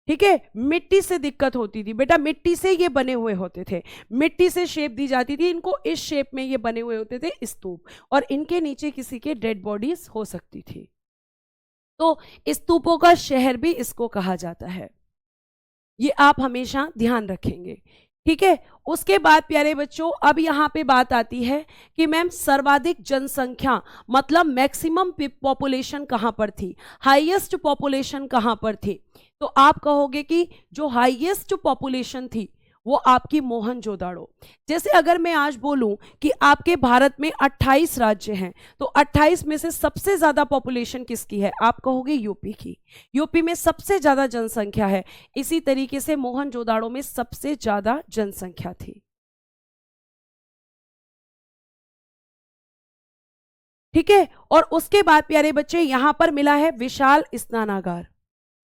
ठीक है, मिट्टी से दिक्कत होती थी बेटा, मिट्टी से ये बने हुए होते थे, मिट्टी से शेप दी जाती थी इनको, इस शेप में ये बने हुए होते थे स्तूप, और इनके नीचे किसी के डेड बॉडीज हो सकती थी। तो स्तूपों का शहर भी इसको कहा जाता है, ये आप हमेशा ध्यान रखेंगे। ठीक है, उसके बाद प्यारे बच्चों अब यहां पे बात आती है कि मैम सर्वाधिक जनसंख्या मतलब मैक्सिमम पॉपुलेशन कहां पर थी, हाईएस्ट पॉपुलेशन कहां पर थी। तो आप कहोगे कि जो हाईएस्ट पॉपुलेशन थी वो आपकी मोहनजोदाड़ो। जैसे अगर मैं आज बोलूं कि आपके भारत में 28 राज्य हैं, तो 28 में से सबसे ज्यादा पॉपुलेशन किसकी है, आप कहोगे यूपी की, यूपी में सबसे ज्यादा जनसंख्या है। इसी तरीके से मोहनजोदाड़ो में सबसे ज्यादा जनसंख्या थी। ठीक है, और उसके बाद प्यारे बच्चे यहां पर मिला है विशाल स्नानागार,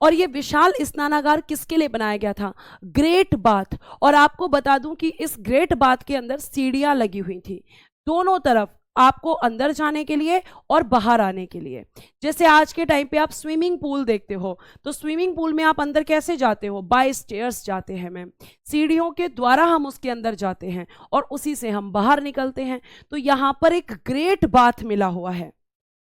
और ये विशाल स्नानागार किसके लिए बनाया गया था, ग्रेट बाथ। और आपको बता दूं कि इस ग्रेट बाथ के अंदर सीढ़ियां लगी हुई थी दोनों तरफ, आपको अंदर जाने के लिए और बाहर आने के लिए। जैसे आज के टाइम पे आप स्विमिंग पूल देखते हो, तो स्विमिंग पूल में आप अंदर कैसे जाते हो, बाय स्टेयर्स जाते हैं मैम, सीढ़ियों के द्वारा हम उसके अंदर जाते हैं और उसी से हम बाहर निकलते हैं। तो यहाँ पर एक ग्रेट बाथ मिला हुआ है,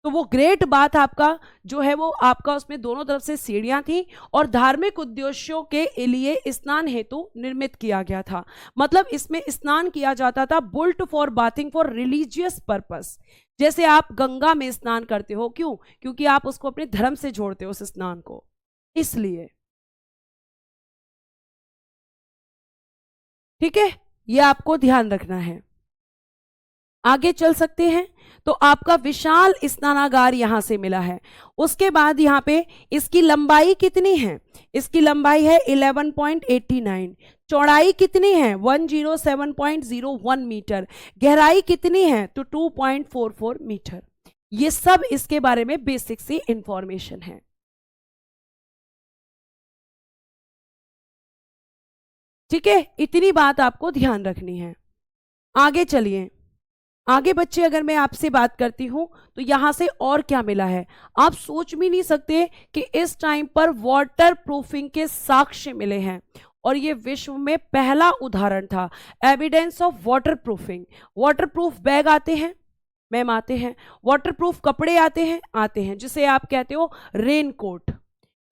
तो वो ग्रेट बाथ आपका जो है वो आपका उसमें दोनों तरफ से सीढ़ियां थी और धार्मिक उद्देश्यों के लिए स्नान हेतु निर्मित किया गया था। मतलब इसमें स्नान किया जाता था built for bathing for religious purpose. जैसे आप गंगा में स्नान करते हो, क्यों, क्योंकि आप उसको अपने धर्म से जोड़ते हो उस स्नान को, इसलिए। ठीक है, ये आपको ध्यान रखना है। आगे चल सकते हैं, तो आपका विशाल स्नानागार यहां से मिला है। उसके बाद यहां पे इसकी लंबाई कितनी है, इसकी लंबाई है 11.89, चौड़ाई कितनी है 107.01 मीटर, गहराई कितनी है तो 2.44 मीटर। ये सब इसके बारे में बेसिक सी इंफॉर्मेशन है। ठीक है, इतनी बात आपको ध्यान रखनी है। आगे चलिए, आगे बच्चे अगर मैं आपसे बात करती हूं तो यहां से और क्या मिला है, आप सोच भी नहीं सकते कि इस टाइम पर वाटर प्रूफिंग के साक्ष्य मिले हैं, और ये विश्व में पहला उदाहरण था evidence of water proofing. Water proof bag आते हैं मैम, आते हैं, वाटर प्रूफ कपड़े आते हैं, जिसे आप कहते हो रेन कोट।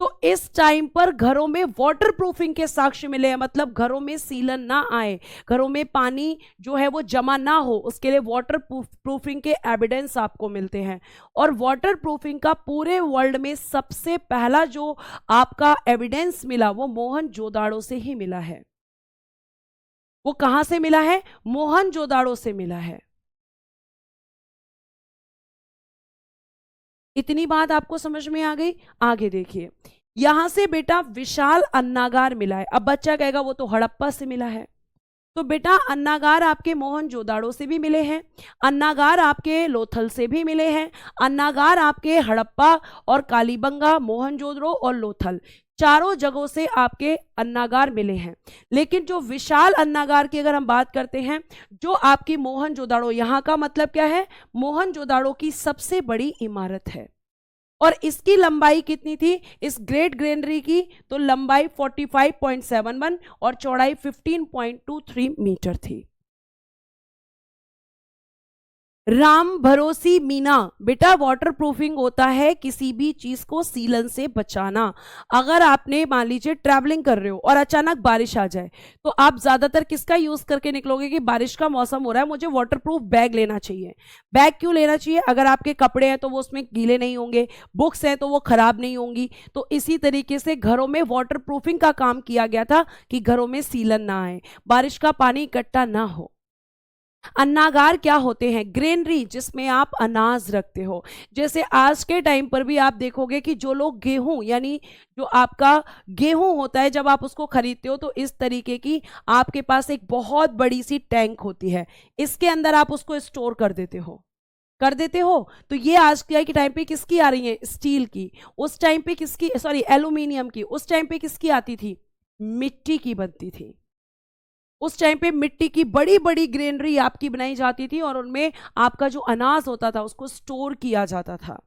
तो इस टाइम पर घरों में वाटर प्रूफिंग के साक्ष्य मिले हैं, मतलब घरों में सीलन ना आए, घरों में पानी जो है वो जमा ना हो, उसके लिए वाटर प्रूफिंग के एविडेंस आपको मिलते हैं। और वाटर प्रूफिंग का पूरे वर्ल्ड में सबसे पहला जो आपका एविडेंस मिला वो मोहनजोदाड़ो से ही मिला है। वो कहां से मिला है, मोहनजोदाड़ो से मिला है। इतनी बात आपको समझ में आ गई। आगे देखिए, यहां से बेटा विशाल अन्नागार मिला है। अब बच्चा कहेगा वो तो हड़प्पा से मिला है, तो बेटा अन्नागार आपके मोहनजोदाड़ो से भी मिले हैं, अन्नागार आपके लोथल से भी मिले हैं, अन्नागार आपके हड़प्पा और कालीबंगा, मोहनजोदड़ो और लोथल, चारों जगहों से आपके अन्नागार मिले हैं। लेकिन जो विशाल अन्नागार की अगर हम बात करते हैं, जो आपकी मोहनजोदाड़ो, यहां का मतलब क्या है, मोहनजोदाड़ो की सबसे बड़ी इमारत है। और इसकी लंबाई कितनी थी, इस ग्रेट ग्रेनरी की, तो लंबाई 45.71 और चौड़ाई 15.23 मीटर थी। राम भरोसी मीना, बेटा वाटर प्रूफिंग होता है किसी भी चीज को सीलन से बचाना। अगर आपने मान लीजिए ट्रैवलिंग कर रहे हो और अचानक बारिश आ जाए, तो आप ज्यादातर किसका यूज करके निकलोगे कि बारिश का मौसम हो रहा है, मुझे वाटर प्रूफ बैग लेना चाहिए। बैग क्यों लेना चाहिए, अगर आपके कपड़े हैं तो वो उसमें गीले नहीं होंगे, बुक्स हैं तो वो खराब नहीं होंगी। तो इसी तरीके से घरों में वाटर प्रूफिंग का काम किया गया था कि घरों में सीलन ना आए, बारिश का पानी इकट्ठा ना हो। अन्नागार क्या होते हैं, ग्रेनरी जिसमें आप अनाज रखते हो। जैसे आज के टाइम पर भी आप देखोगे कि जो लोग गेहूं, यानी जो आपका गेहूं होता है, जब आप उसको खरीदते हो तो इस तरीके की आपके पास एक बहुत बड़ी सी टैंक होती है, इसके अंदर आप उसको स्टोर कर देते हो। तो ये आज के टाइम पे किसकी आ रही है, स्टील की, उस टाइम पे किसकी, सॉरी एल्यूमिनियम की, उस टाइम पे किसकी आती थी, मिट्टी की बनती थी। उस टाइम पे मिट्टी की बड़ी बड़ी ग्रेनरी आपकी बनाई जाती थी और उनमें आपका जो अनाज होता था उसको स्टोर किया जाता था।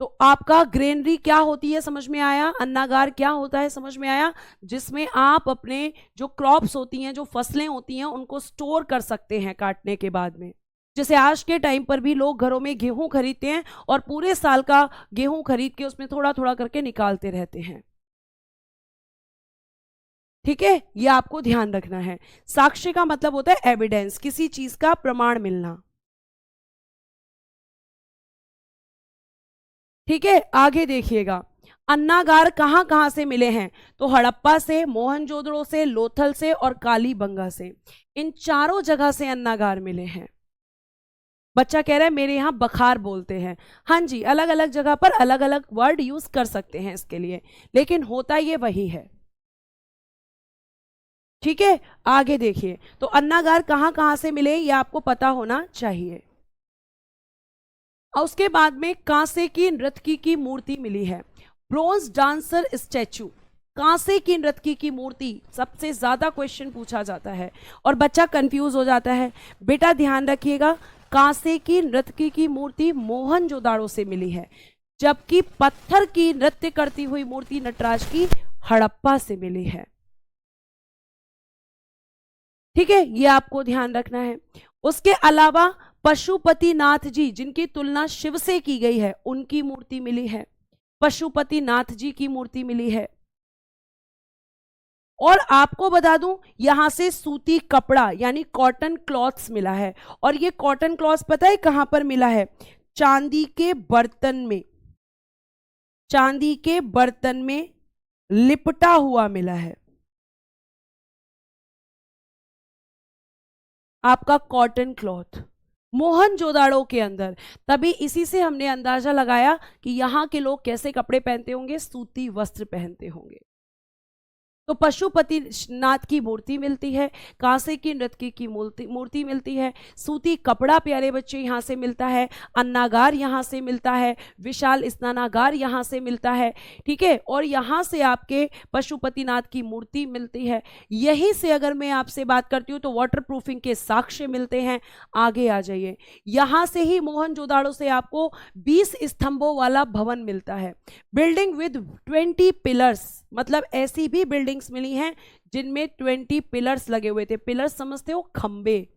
तो आपका ग्रेनरी क्या होती है समझ में आया, अन्नागार क्या होता है समझ में आया, जिसमें आप अपने जो क्रॉप्स होती हैं, जो फसलें होती हैं, उनको स्टोर कर सकते हैं काटने के बाद में। जैसे आज के टाइम पर भी लोग घरों में गेहूं खरीदते हैं और पूरे साल का गेहूं खरीद के उसमें थोड़ा थोड़ा करके निकालते रहते हैं। ठीक है, ये आपको ध्यान रखना है। साक्ष्य का मतलब होता है एविडेंस, किसी चीज का प्रमाण मिलना। ठीक है, आगे देखिएगा, अन्नागार कहां कहां से मिले हैं, तो हड़प्पा से, मोहनजोदड़ो से, लोथल से और कालीबंगा से। इन चारों जगह से अन्नागार मिले हैं। बच्चा कह रहा है मेरे यहां बखार बोलते हैं। हाँ जी, अलग अलग जगह पर अलग अलग वर्ड यूज कर सकते हैं इसके लिए, लेकिन होता ये वही है। ठीक है, आगे देखिए, तो अन्नागार कहां कहां से मिले ये आपको पता होना चाहिए। और उसके बाद में कांसे की नर्तकी की मूर्ति मिली है, ब्रोंज डांसर स्टैचू। कांसे की नर्तकी की मूर्ति सबसे ज्यादा क्वेश्चन पूछा जाता है और बच्चा कंफ्यूज हो जाता है। बेटा ध्यान रखिएगा, कांसे की नर्तकी की मूर्ति मोहनजोदाड़ो से मिली है, जबकि पत्थर की नृत्य करती हुई मूर्ति नटराज की हड़प्पा से मिली है। ठीक है, ये आपको ध्यान रखना है। उसके अलावा पशुपतिनाथ जी, जिनकी तुलना शिव से की गई है, उनकी मूर्ति मिली है, पशुपतिनाथ जी की मूर्ति मिली है। और आपको बता दूं, यहां से सूती कपड़ा यानी कॉटन क्लॉथ्स मिला है, और ये कॉटन क्लॉथ्स पता है कहां पर मिला है, चांदी के बर्तन में, चांदी के बर्तन में लिपटा हुआ मिला है आपका कॉटन क्लॉथ मोहनजोदाड़ो के अंदर। तभी इसी से हमने अंदाजा लगाया कि यहां के लोग कैसे कपड़े पहनते होंगे, सूती वस्त्र पहनते होंगे। तो पशुपतिनाथ की मूर्ति मिलती है, कांसे की नर्तकी की मूर्ति मिलती है, सूती कपड़ा प्यारे बच्चे यहाँ से मिलता है, अन्नागार यहाँ से मिलता है, विशाल स्नानागार यहाँ से मिलता है। ठीक है, और यहाँ से आपके पशुपतिनाथ की मूर्ति मिलती है। यहीं से अगर मैं आपसे बात करती हूँ तो वाटर प्रूफिंग के साक्ष्य मिलते हैं। आगे आ जाइए, यहाँ से ही मोहनजोदाड़ो से आपको 20 स्तंभों वाला भवन मिलता है, बिल्डिंग विद 20 पिलर्स, मतलब ऐसी भी बिल्डिंग्स मिली हैं जिनमें 20 पिलर्स लगे हुए थे। पिलर्स समझते हो, खंबे,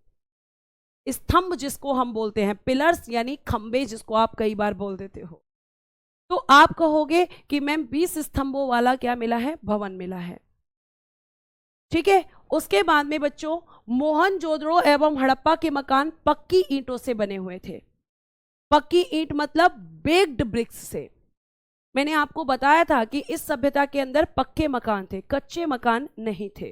स्तंभ जिसको हम बोलते हैं, पिलर्स यानी खंबे जिसको आप कई बार बोल देते हो। तो आप कहोगे कि मैम 20 स्तंभों वाला क्या मिला है, भवन मिला है। ठीक है, उसके बाद में बच्चों मोहनजोदड़ो एवं हड़प्पा के मकान पक्की ईंटों से बने हुए थे। पक्की ईंट मतलब बेक्ड ब्रिक्स से। मैंने आपको बताया था कि इस सभ्यता के अंदर पक्के मकान थे, कच्चे मकान नहीं थे।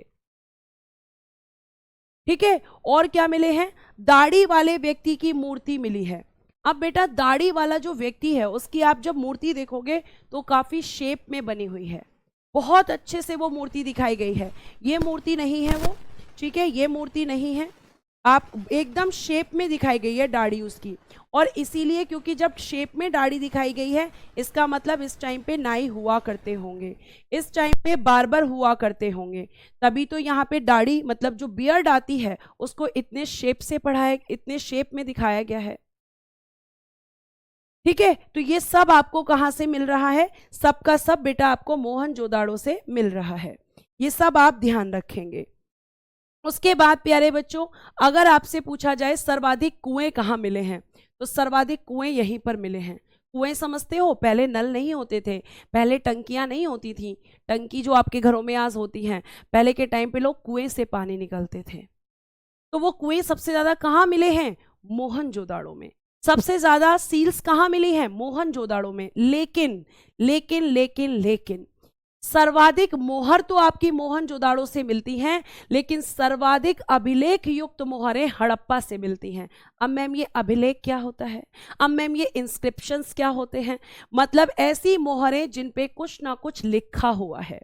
ठीक है, और क्या मिले हैं, दाढ़ी वाले व्यक्ति की मूर्ति मिली है। अब बेटा दाढ़ी वाला जो व्यक्ति है उसकी आप जब मूर्ति देखोगे तो काफी शेप में बनी हुई है, बहुत अच्छे से वो मूर्ति दिखाई गई है। ये मूर्ति नहीं है वो, ठीक है, ये मूर्ति नहीं है, आप एकदम शेप में दिखाई गई है दाढ़ी उसकी। और इसीलिए क्योंकि जब शेप में दाढ़ी दिखाई गई है, इसका मतलब इस टाइम पे नाई हुआ करते होंगे, इस टाइम पे बार्बर हुआ करते होंगे, तभी तो यहाँ पे दाढ़ी मतलब जो बियर्ड आती है उसको इतने शेप से पढ़ाया, इतने शेप में दिखाया गया है। ठीक है, तो ये सब आपको कहां से मिल रहा है, सबका सब बेटा आपको मोहनजोदाड़ो से मिल रहा है। ये सब आप ध्यान रखेंगे। उसके बाद प्यारे बच्चों, अगर आपसे पूछा जाए सर्वाधिक कुएं कहाँ मिले हैं, तो सर्वाधिक कुएं यहीं पर मिले हैं। कुएं समझते हो, पहले नल नहीं होते थे, पहले टंकियां नहीं होती थी, टंकी जो आपके घरों में आज होती हैं, पहले के टाइम पे लोग कुएं से पानी निकलते थे। तो वो कुएं सबसे ज्यादा कहाँ मिले हैं, मोहनजोदाड़ो में। सबसे ज्यादा सील्स कहाँ मिली हैं, मोहनजोदाड़ो में। लेकिन लेकिन लेकिन लेकिन सर्वाधिक मोहर तो आपकी मोहनजोदाड़ो से मिलती हैं, लेकिन सर्वाधिक अभिलेख युक्त मोहरें हड़प्पा से मिलती हैं। अब मैम ये अभिलेख क्या होता है, अब मैम ये इंस्क्रिप्शंस क्या होते हैं, मतलब ऐसी मोहरें जिन पे कुछ ना कुछ लिखा हुआ है,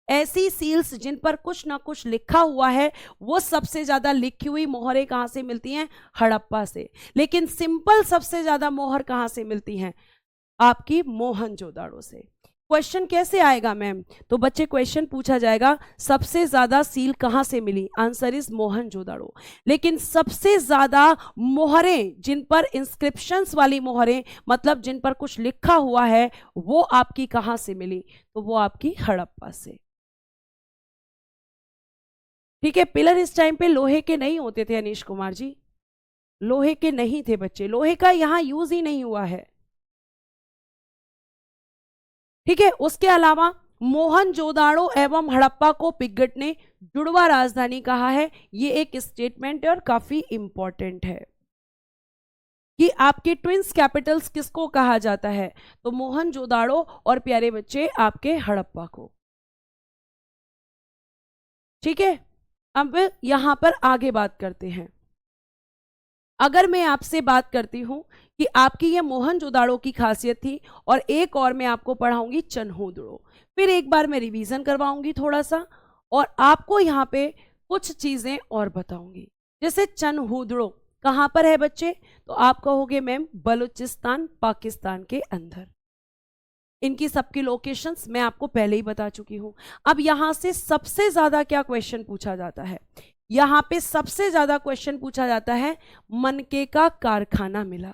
ऐसी सील्स जिन पर कुछ ना कुछ लिखा हुआ है, वो सबसे ज्यादा लिखी हुई मोहरें कहां से मिलती हैं, हड़प्पा से। लेकिन सिंपल सबसे ज्यादा मोहर कहां से मिलती हैं, आपकी मोहनजोदाड़ो से। क्वेश्चन कैसे आएगा मैम? तो बच्चे क्वेश्चन पूछा जाएगा सबसे ज्यादा सील कहां से मिली, आंसर इज मोहनजोदाड़ो। लेकिन सबसे ज्यादा मोहरें, जिन पर इंस्क्रिप्शंस वाली मोहरें, मतलब जिन पर कुछ लिखा हुआ है, वो आपकी कहां से मिली? तो वो आपकी हड़प्पा से। ठीक है, पिलर इस टाइम पे लोहे के नहीं होते थे अनीश कुमार जी, लोहे के नहीं थे बच्चे, लोहे का यहां यूज ही नहीं हुआ है। ठीक है, उसके अलावा मोहनजोदाड़ो एवं हड़प्पा को पिगट ने जुड़वा राजधानी कहा है। ये एक स्टेटमेंट है और काफी इंपॉर्टेंट है कि आपके ट्विंस कैपिटल्स किसको कहा जाता है? तो मोहनजोदाड़ो और प्यारे बच्चे आपके हड़प्पा को। ठीक है, अब यहां पर आगे बात करते हैं। अगर मैं आपसे बात करती हूं कि आपकी ये मोहनजोदाड़ो की खासियत थी, और एक और मैं आपको पढ़ाऊंगी चन्होदड़ो, फिर एक बार मैं रिवीजन करवाऊंगी थोड़ा सा, और आपको यहाँ पे कुछ चीजें और बताऊंगी। जैसे चन्होदड़ो कहाँ पर है बच्चे? तो आप कहोगे मैम बलूचिस्तान पाकिस्तान के अंदर। इनकी सबकी लोकेशंस मैं आपको पहले ही बता चुकी हूं। अब यहां से सबसे ज्यादा क्या क्वेश्चन पूछा जाता है? यहां पे सबसे ज्यादा क्वेश्चन पूछा जाता है मनके का कारखाना मिला।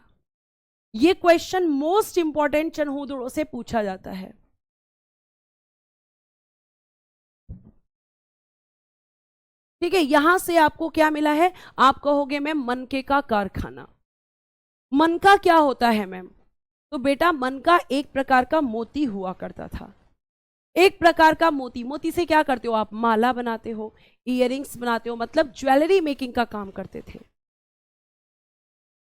ये क्वेश्चन मोस्ट इंपॉर्टेंट चन्होदड़ो से पूछा जाता है। ठीक है, यहां से आपको क्या मिला है? आप कहोगे मैम मनके का कारखाना। मनका क्या होता है मैम? तो बेटा मनका एक प्रकार का मोती हुआ करता था, एक प्रकार का मोती। मोती से क्या करते हो आप? माला बनाते हो, इयररिंग्स बनाते हो, मतलब ज्वेलरी मेकिंग का काम करते थे।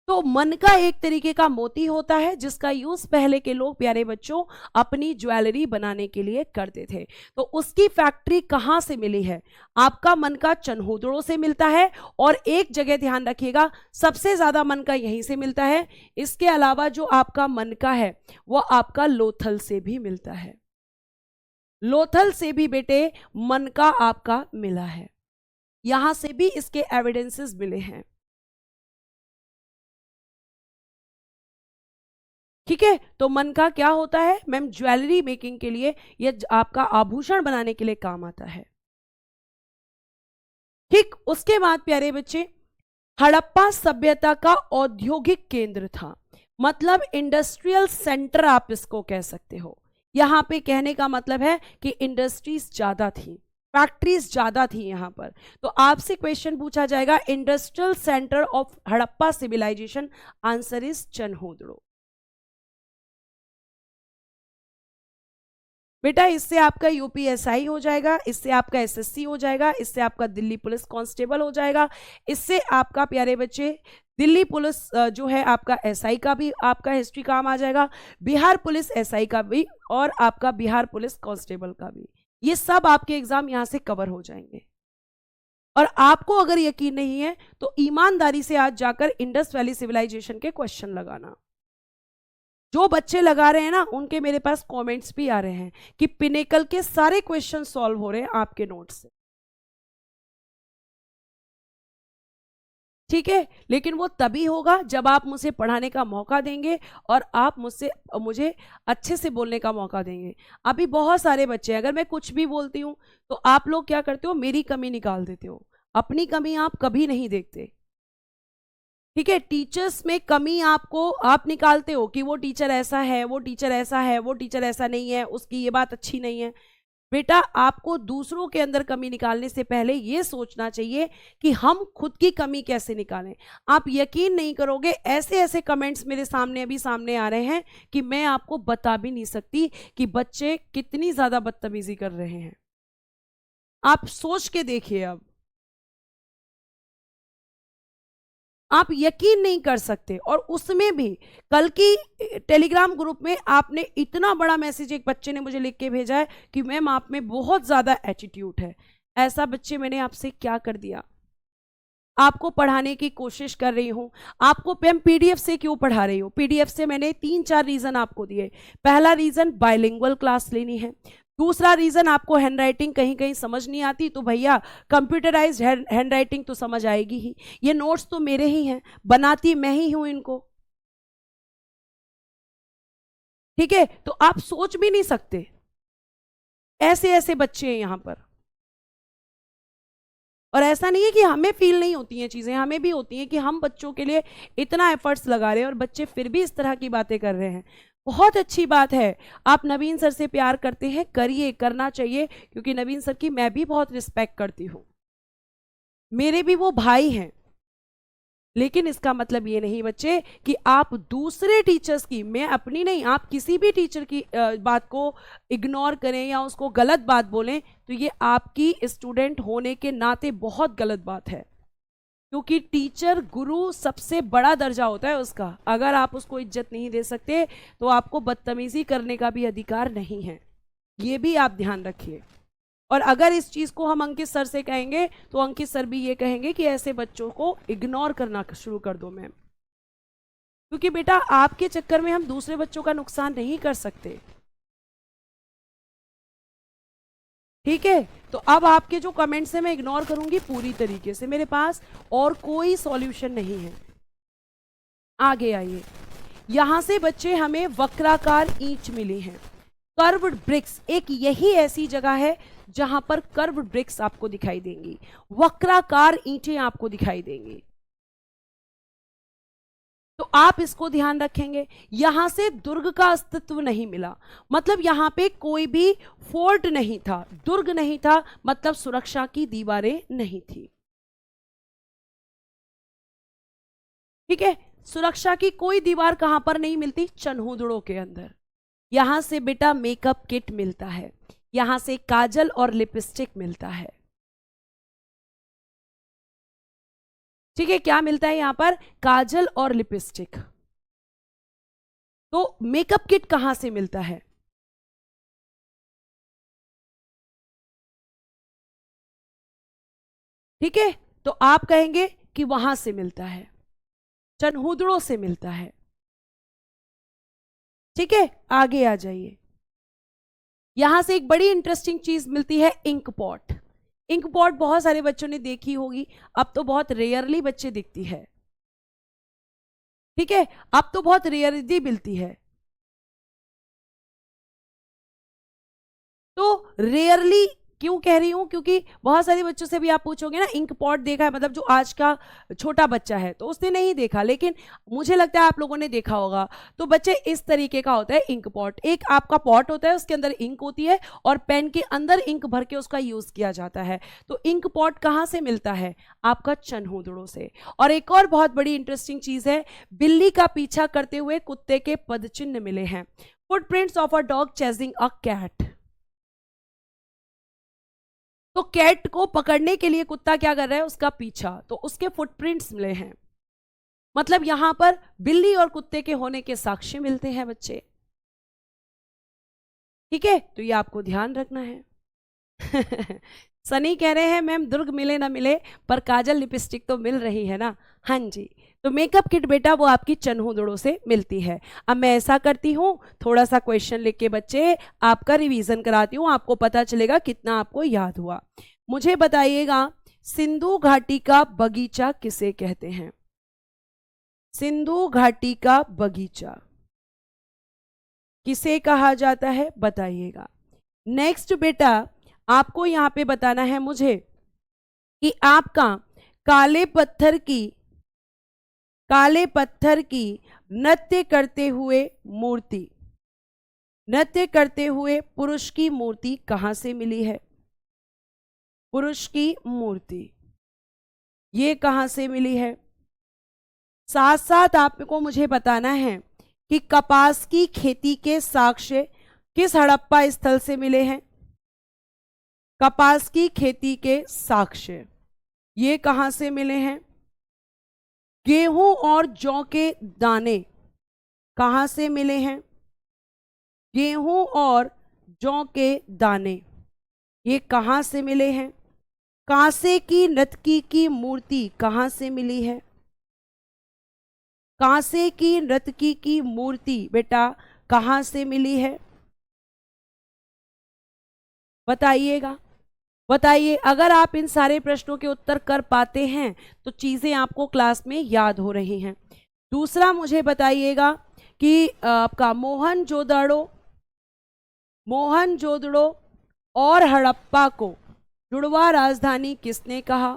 तो मन का एक तरीके का मोती होता है जिसका यूज पहले के लोग प्यारे बच्चों अपनी ज्वेलरी बनाने के लिए करते थे। तो उसकी फैक्ट्री कहां से मिली है? आपका मन का चन्होदड़ो से मिलता है, और एक जगह ध्यान रखिएगा सबसे ज्यादा मन का यहीं से मिलता है। इसके अलावा जो आपका मन का है वो आपका लोथल से भी मिलता है। लोथल से भी बेटे मन का आपका मिला है, यहां से भी इसके एविडेंसेस मिले हैं। ठीक है, तो मन का क्या होता है मैम? ज्वेलरी मेकिंग के लिए, यह आपका आभूषण बनाने के लिए काम आता है। ठीक, उसके बाद प्यारे बच्चे हड़प्पा सभ्यता का औद्योगिक केंद्र था, मतलब इंडस्ट्रियल सेंटर आप इसको कह सकते हो। यहां पे कहने का मतलब है कि इंडस्ट्रीज ज्यादा थी, फैक्ट्रीज ज्यादा थी यहां पर। तो आपसे क्वेश्चन पूछा जाएगा industrial centre of Harappa civilisation, answer is Chanhudaro. बेटा इससे आपका यूपीएसआई हो जाएगा, इससे आपका एसएससी हो जाएगा, इससे आपका दिल्ली पुलिस कांस्टेबल हो जाएगा, इससे आपका प्यारे बच्चे दिल्ली पुलिस जो है आपका एसआई का भी आपका हिस्ट्री काम आ जाएगा, बिहार पुलिस एसआई का भी, और आपका बिहार पुलिस कांस्टेबल का भी। ये सब आपके एग्जाम यहां से कवर हो जाएंगे। और आपको अगर यकीन नहीं है तो ईमानदारी से आज जाकर इंडस वैली सिविलाइजेशन के क्वेश्चन लगाना। जो बच्चे लगा रहे हैं ना उनके मेरे पास कमेंट्स भी आ रहे हैं कि पिनेकल के सारे क्वेश्चन सॉल्व हो रहे हैं आपके नोट से। ठीक है, लेकिन वो तभी होगा जब आप मुझे पढ़ाने का मौका देंगे और आप मुझे अच्छे से बोलने का मौका देंगे। अभी बहुत सारे बच्चे, अगर मैं कुछ भी बोलती हूँ तो आप लोग क्या करते हो? मेरी कमी निकाल देते हो, अपनी कमी आप कभी नहीं देखते। ठीक है, टीचर्स में कमी आप निकालते हो कि वो टीचर ऐसा है, वो टीचर ऐसा है, वो टीचर ऐसा नहीं है, उसकी ये बात अच्छी नहीं है। बेटा आपको दूसरों के अंदर कमी निकालने से पहले ये सोचना चाहिए कि हम खुद की कमी कैसे निकालें। आप यकीन नहीं करोगे, ऐसे ऐसे कमेंट्स मेरे सामने अभी सामने आ रहे हैं कि मैं आपको बता भी नहीं सकती कि बच्चे कितनी ज्यादा बदतमीजी कर रहे हैं। आप सोच के देखिए, अब आप यकीन नहीं कर सकते। और उसमें भी कल की टेलीग्राम ग्रुप में आपने इतना बड़ा मैसेज एक बच्चे ने मुझे लिख के भेजा है कि मैम आप में बहुत ज्यादा एटीट्यूड है। ऐसा बच्चे मैंने आपसे क्या कर दिया? आपको पढ़ाने की कोशिश कर रही हूं, आपको मैम पीडीएफ से क्यों पढ़ा रही हूं? पीडीएफ से मैंने 3-4 रीजन आपको दिए। पहला रीजन बाइलिंगुअल क्लास लेनी है, दूसरा रीजन आपको हैंडराइटिंग कहीं कहीं समझ नहीं आती तो भैया कंप्यूटराइज्ड हैंडराइटिंग तो समझ आएगी ही, ये नोट्स तो मेरे ही हैं, बनाती मैं ही हूं इनको। ठीक है, तो आप सोच भी नहीं सकते, ऐसे ऐसे बच्चे हैं यहां पर। और ऐसा नहीं है कि हमें फील नहीं होती हैं चीजें, हमें भी होती हैं कि हम बच्चों के लिए इतना एफर्ट्स लगा रहे हैं और बच्चे फिर भी इस तरह की बातें कर रहे हैं। बहुत अच्छी बात है, आप नवीन सर से प्यार करते हैं, करिए, करना चाहिए, क्योंकि नवीन सर की मैं भी बहुत रिस्पेक्ट करती हूँ, मेरे भी वो भाई हैं। लेकिन इसका मतलब ये नहीं बच्चे कि आप दूसरे टीचर्स की, मैं अपनी नहीं, आप किसी भी टीचर की बात को इग्नोर करें या उसको गलत बात बोलें, तो ये आपकी स्टूडेंट होने के नाते बहुत गलत बात है। क्योंकि टीचर, गुरु सबसे बड़ा दर्जा होता है उसका। अगर आप उसको इज्जत नहीं दे सकते तो आपको बदतमीजी करने का भी अधिकार नहीं है, ये भी आप ध्यान रखिए। और अगर इस चीज को हम अंकित सर से कहेंगे तो अंकित सर भी ये कहेंगे कि ऐसे बच्चों को इग्नोर करना शुरू कर दो मैम, क्योंकि बेटा आपके चक्कर में हम दूसरे बच्चों का नुकसान नहीं कर सकते। ठीक है, तो अब आपके जो कमेंट्स हैं मैं इग्नोर करूंगी पूरी तरीके से, मेरे पास और कोई सॉल्यूशन नहीं है। आगे आइए, यहां से बच्चे हमें वक्राकार ईंट मिली हैं, कर्व्ड ब्रिक्स। एक यही ऐसी जगह है जहां पर कर्व्ड ब्रिक्स आपको दिखाई देंगी, वक्राकार ईंटें आपको दिखाई देंगी। तो आप इसको ध्यान रखेंगे। यहां से दुर्ग का अस्तित्व नहीं मिला, मतलब यहां पे कोई भी फोर्ट नहीं था, दुर्ग नहीं था, मतलब सुरक्षा की दीवारें नहीं थी। ठीक है, सुरक्षा की कोई दीवार कहां पर नहीं मिलती? चन्हूदड़ों के अंदर। यहां से बेटा मेकअप किट मिलता है, यहां से काजल और लिपस्टिक मिलता है। ठीक है, क्या मिलता है यहां पर? काजल और लिपस्टिक। तो मेकअप किट कहां से मिलता है? ठीक है, तो आप कहेंगे कि वहां से मिलता है, चन्हूदड़ों से मिलता है। ठीक है, आगे आ जाइए। यहां से एक बड़ी इंटरेस्टिंग चीज मिलती है, इंक पॉट। इंक पॉट बहुत सारे बच्चों ने देखी होगी, अब तो बहुत रेयरली बच्चे दिखती है। ठीक है, अब तो बहुत रेयरली मिलती है। तो रेयरली क्यों कह रही हूं? क्योंकि बहुत सारे बच्चों से भी आप पूछोगे ना, इंक पॉट देखा है, मतलब जो आज का छोटा बच्चा है तो उसने नहीं देखा, लेकिन मुझे लगता है आप लोगों ने देखा होगा। तो बच्चे इस तरीके का होता है इंक पॉट। एक आपका पॉट होता है, उसके अंदर इंक होती है और पेन के अंदर इंक भर के उसका यूज किया जाता है। तो इंक पॉट कहां से मिलता है? आपका चन्हूदड़ों से। और एक और बहुत बड़ी इंटरेस्टिंग चीज है, बिल्ली का पीछा करते हुए कुत्ते के पदचिन्ह मिले हैं, footprints of a dog chasing a cat. तो कैट को पकड़ने के लिए कुत्ता क्या कर रहा है? उसका पीछा, तो उसके फुटप्रिंट्स मिले हैं। मतलब यहां पर बिल्ली और कुत्ते के होने के साक्ष्य मिलते हैं बच्चे। ठीक है, तो ये आपको ध्यान रखना है। सनी कह रहे हैं मैम दुर्ग मिले ना मिले पर काजल लिपस्टिक तो मिल रही है ना। हाँ जी, तो मेकअप किट बेटा वो आपकी चन्हूदड़ों से मिलती है। अब मैं ऐसा करती हूँ, थोड़ा सा क्वेश्चन लिख के बच्चे आपका रिवीजन कराती हूँ, आपको पता चलेगा कितना आपको याद हुआ। मुझे बताइएगा, सिंधु घाटी का बगीचा किसे कहते हैं? सिंधु घाटी का बगीचा किसे कहा जाता है? बताइएगा। नेक्स्ट बेटा आपको यहां पे बताना है मुझे कि आपका काले पत्थर की नृत्य करते हुए मूर्ति, नृत्य करते हुए पुरुष की मूर्ति कहां से मिली है? पुरुष की मूर्ति ये कहां से मिली है? साथ साथ आपको मुझे बताना है कि कपास की खेती के साक्ष्य किस हड़प्पा स्थल से मिले हैं? कपास की खेती के साक्ष्य ये कहां से मिले हैं? गेहूं और जौ के दाने कहां से मिले हैं? गेहूं और जौ के दाने ये कहां से मिले हैं? कांसे की नर्तकी की मूर्ति कहां से मिली है? कांसे की नर्तकी की मूर्ति बेटा कहां से मिली है? बताइएगा, बताइए। अगर आप इन सारे प्रश्नों के उत्तर कर पाते हैं तो चीजें आपको क्लास में याद हो रही हैं। दूसरा मुझे बताइएगा कि आपका मोहनजोदड़ो और हड़प्पा को जुड़वा राजधानी किसने कहा?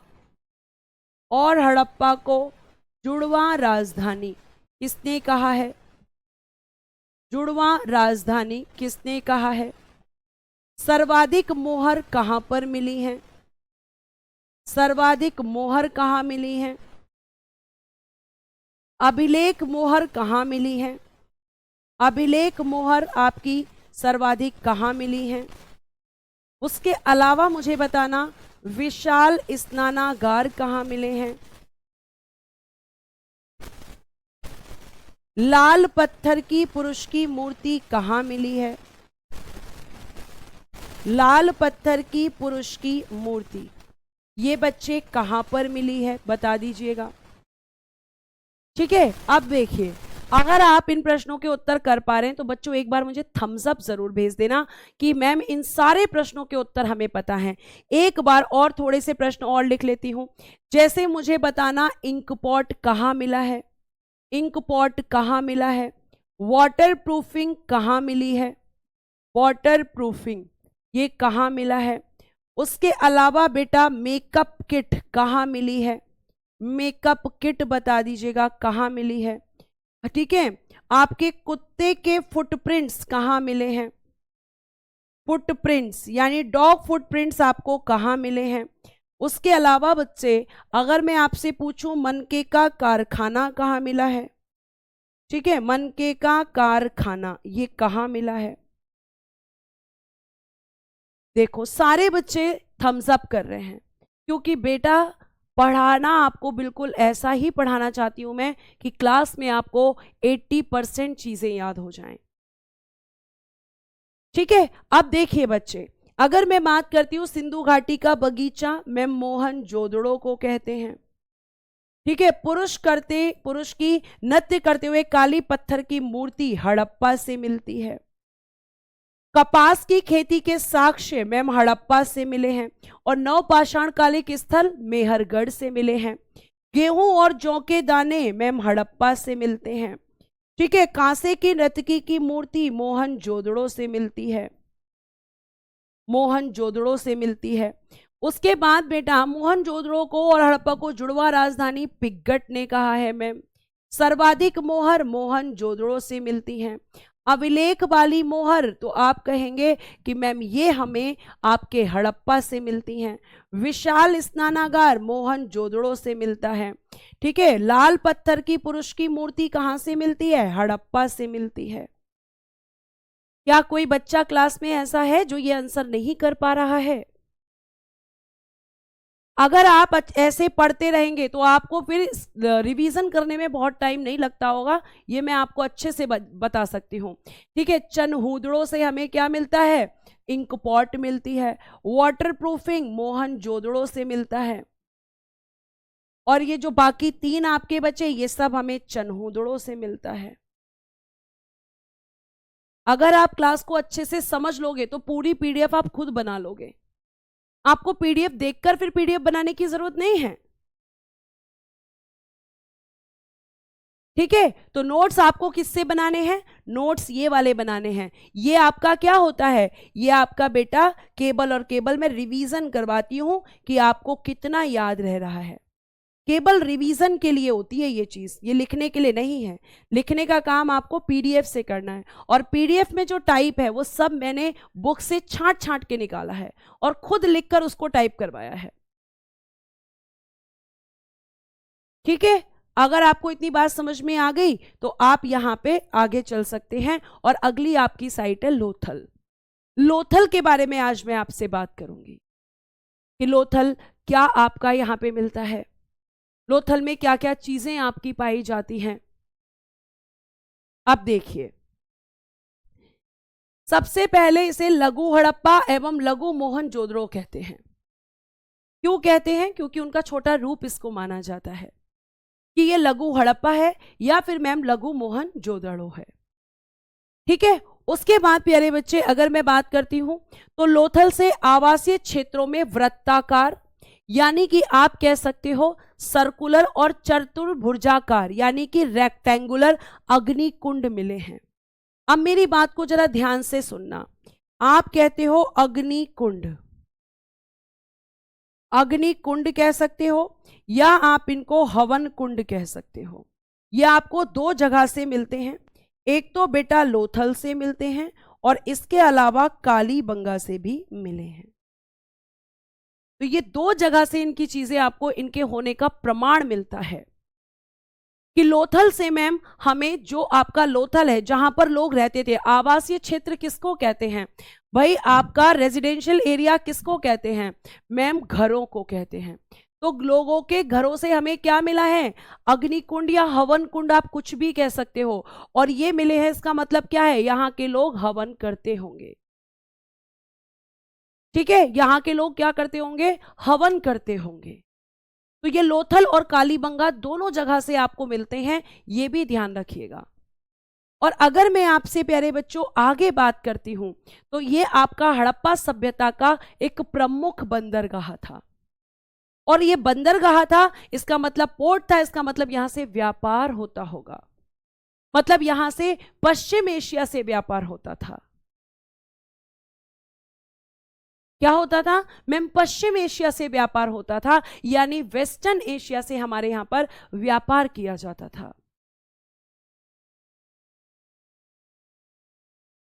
और हड़प्पा को जुड़वा राजधानी किसने कहा है? जुड़वा राजधानी किसने कहा है? सर्वाधिक मोहर कहां पर मिली है? सर्वाधिक मोहर कहां मिली है? अभिलेख मोहर कहां मिली है? अभिलेख मोहर आपकी सर्वाधिक कहां मिली है? उसके अलावा मुझे बताना विशाल स्नानागार कहां मिले हैं? लाल पत्थर की पुरुष की मूर्ति कहां मिली है? लाल पत्थर की पुरुष की मूर्ति ये बच्चे कहां पर मिली है बता दीजिएगा। ठीक है, अब देखिए अगर आप इन प्रश्नों के उत्तर कर पा रहे हैं तो बच्चों एक बार मुझे थम्स अप जरूर भेज देना कि मैम इन सारे प्रश्नों के उत्तर हमें पता है। एक बार और थोड़े से प्रश्न और लिख लेती हूं। जैसे मुझे बताना इंक पॉट कहां मिला है? इंक पॉट कहां मिला है? वाटर प्रूफिंग कहां मिली है? वाटर प्रूफिंग ये कहां मिला है? उसके अलावा बेटा मेकअप किट कहां मिली है? मेकअप किट बता दीजिएगा कहां मिली है। ठीक है, आपके कुत्ते के फुटप्रिंट्स कहां मिले हैं? फुटप्रिंट्स यानी डॉग फुटप्रिंट्स आपको कहां मिले हैं? उसके अलावा बच्चे अगर मैं आपसे पूछूं मनके का कारखाना कहां मिला है? ठीक है, मनके का कारखाना ये कहां मिला है? देखो सारे बच्चे थम्स अप कर रहे हैं क्योंकि बेटा पढ़ाना आपको बिल्कुल ऐसा ही पढ़ाना चाहती हूं मैं कि क्लास में आपको 80% चीजें याद हो जाएं। ठीक है, अब देखिए बच्चे अगर मैं बात करती हूं सिंधु घाटी का बगीचा मैम मोहनजोदड़ो को कहते हैं। ठीक है, पुरुष की नृत्य करते हुए काली पत्थर की मूर्ति हड़प्पा से मिलती है। कपास की खेती के साक्ष्य मैम हड़प्पा से मिले हैं और नवपाषाण कालिक स्थल मेहरगढ़ से मिले हैं। गेहूं और जौ के दाने मैम हड़प्पा से मिलते हैं। ठीक है, कांसे की नर्तकी की मूर्ति मोहनजोदड़ो से मिलती है। मोहनजोदड़ो से मिलती है। उसके बाद बेटा मोहनजोदड़ो को और हड़प्पा को जुड़वा राजधानी पिग्गट ने कहा है मैम। सर्वाधिक मोहर मोहनजोदड़ो से मिलती हैं। अभिलेख वाली मोहर तो आप कहेंगे कि मैम ये हमें आपके हड़प्पा से मिलती हैं। विशाल स्नानागार मोहनजोदड़ो से मिलता है। ठीक है, लाल पत्थर की पुरुष की मूर्ति कहां से मिलती है? हड़प्पा से मिलती है। क्या कोई बच्चा क्लास में ऐसा है जो ये आंसर नहीं कर पा रहा है? अगर आप ऐसे पढ़ते रहेंगे तो आपको फिर रिवीजन करने में बहुत टाइम नहीं लगता होगा, ये मैं आपको अच्छे से बता सकती हूँ। ठीक है, चनहूदड़ों से हमें क्या मिलता है? इंक पॉट मिलती है। वाटर प्रूफिंग मोहनजोदड़ो से मिलता है। और ये जो बाकी तीन आपके बचे ये सब हमें चनहूदड़ो से मिलता है। अगर आप क्लास को अच्छे से समझ लोगे तो पूरी पीडीएफ आप खुद बना लोगे। आपको पीडीएफ देखकर फिर पीडीएफ बनाने की जरूरत नहीं है। ठीक है, तो नोट्स आपको किससे बनाने हैं? नोट्स ये वाले बनाने हैं। ये आपका क्या होता है? ये आपका बेटा केबल, और केबल में रिवीजन करवाती हूं कि आपको कितना याद रह रहा है। केवल रिवीजन के लिए होती है ये चीज, ये लिखने के लिए नहीं है। लिखने का काम आपको पीडीएफ से करना है और पीडीएफ में जो टाइप है वो सब मैंने बुक से छांट छांट के निकाला है और खुद लिखकर उसको टाइप करवाया है। ठीक है, अगर आपको इतनी बात समझ में आ गई तो आप यहां पे आगे चल सकते हैं और अगली आपकी साइट है लोथल। लोथल के बारे में आज मैं आपसे बात करूंगी कि लोथल क्या आपका यहां पे मिलता है, लोथल में क्या क्या चीजें आपकी पाई जाती हैं। अब देखिए, सबसे पहले इसे लघु हड़प्पा एवं लघु मोहनजोदड़ो कहते हैं। क्यों कहते हैं? क्योंकि उनका छोटा रूप इसको माना जाता है कि ये लघु हड़प्पा है या फिर मैम लघु मोहनजोदड़ो है। ठीक है, उसके बाद प्यारे बच्चे अगर मैं बात करती हूं तो लोथल से आवासीय क्षेत्रों में वृत्ताकार यानी कि आप कह सकते हो सर्कुलर और चतुर्भुजाकार यानी कि रेक्टेंगुलर अग्निकुंड मिले हैं। अब मेरी बात को जरा ध्यान से सुनना। आप कहते हो अग्निकुंड, अग्निकुंड कह सकते हो या आप इनको हवन कुंड कह सकते हो। ये आपको दो जगह से मिलते हैं, एक तो बेटा लोथल से मिलते हैं और इसके अलावा कालीबंगा से भी मिले हैं। तो ये दो जगह से इनकी चीजें आपको इनके होने का प्रमाण मिलता है कि लोथल से मैम हमें जो आपका लोथल है जहां पर लोग रहते थे, आवासीय क्षेत्र किसको कहते हैं भाई, आपका रेजिडेंशियल एरिया किसको कहते हैं मैम, घरों को कहते हैं। तो लोगों के घरों से हमें क्या मिला है, अग्निकुंड या हवन कुंड आप कुछ भी कह सकते हो, और ये मिले हैं, इसका मतलब क्या है, यहाँ के लोग हवन करते होंगे। ठीक है, यहाँ के लोग क्या करते होंगे, हवन करते होंगे। तो ये लोथल और कालीबंगा दोनों जगह से आपको मिलते हैं, ये भी ध्यान रखिएगा। और अगर मैं आपसे प्यारे बच्चों आगे बात करती हूं तो ये आपका हड़प्पा सभ्यता का एक प्रमुख बंदरगाह था। और ये बंदरगाह था, इसका मतलब पोर्ट था, इसका मतलब यहां से व्यापार होता होगा, मतलब यहां से पश्चिम एशिया से व्यापार होता था। क्या होता था मैम, पश्चिम एशिया से व्यापार होता था, यानी वेस्टर्न एशिया से हमारे यहां पर व्यापार किया जाता था।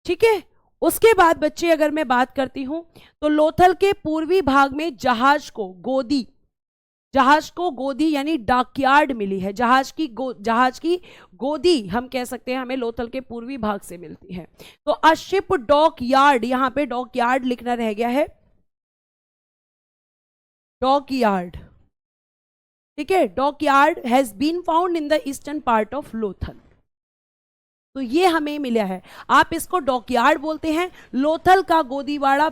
ठीक है, उसके बाद बच्चे अगर मैं बात करती हूं तो लोथल के पूर्वी भाग में जहाज को गोदी यानी डॉकयार्ड मिली है। जहाज की गोदी हम कह सकते हैं, हमें लोथल के पूर्वी भाग से मिलती है। तो अ शिप डॉक यार्ड, यहां पे डॉक यार्ड लिखना रह गया है, डॉक यार्ड। ठीक है, dockyard has been found in the eastern part of Lothal. तो ये हमें मिला है, आप इसको डॉकयार्ड बोलते हैं। लोथल का गोदीवाड़ा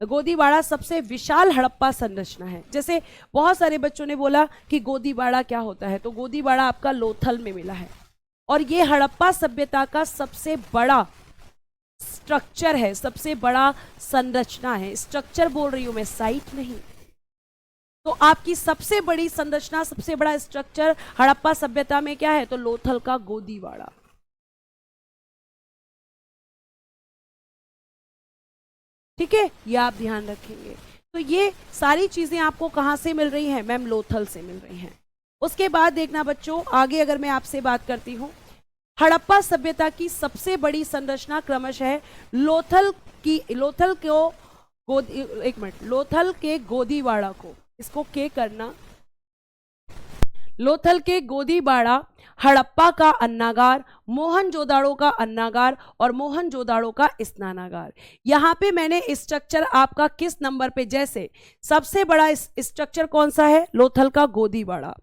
गोदीवाड़ा सबसे विशाल हड़प्पा संरचना है। जैसे बहुत सारे बच्चों ने बोला कि गोदीवाड़ा क्या होता है, तो गोदीवाड़ा आपका लोथल में मिला है, और ये हड़प्पा सभ्यता का सबसे बड़ा स्ट्रक्चर है, सबसे बड़ा संरचना है। स्ट्रक्चर बोल रही हूं मैं, साइट नहीं। तो आपकी सबसे बड़ी संरचना, सबसे बड़ा स्ट्रक्चर हड़प्पा सभ्यता में क्या है, तो लोथल का गोदीवाड़ा। ठीक है, ये आप ध्यान रखेंगे। तो ये सारी चीजें आपको कहां से मिल रही हैं मैम, लोथल से मिल रही हैं। उसके बाद देखना बच्चों, आगे अगर मैं आपसे बात करती हूं, हड़प्पा सभ्यता की सबसे बड़ी संरचना क्रमशः लोथल के गोदीवाड़ा को, इसको के करना, लोथल के गोदीवाड़ा, हड़प्पा का अन्नागार, मोहनजोदाड़ो का अन्नागार और मोहनजोदाड़ो का स्नानागार। यहां पे मैंने स्ट्रक्चर आपका किस नंबर पे, जैसे सबसे बड़ा स्ट्रक्चर कौन सा है, लोथल का गोदीवाड़ा,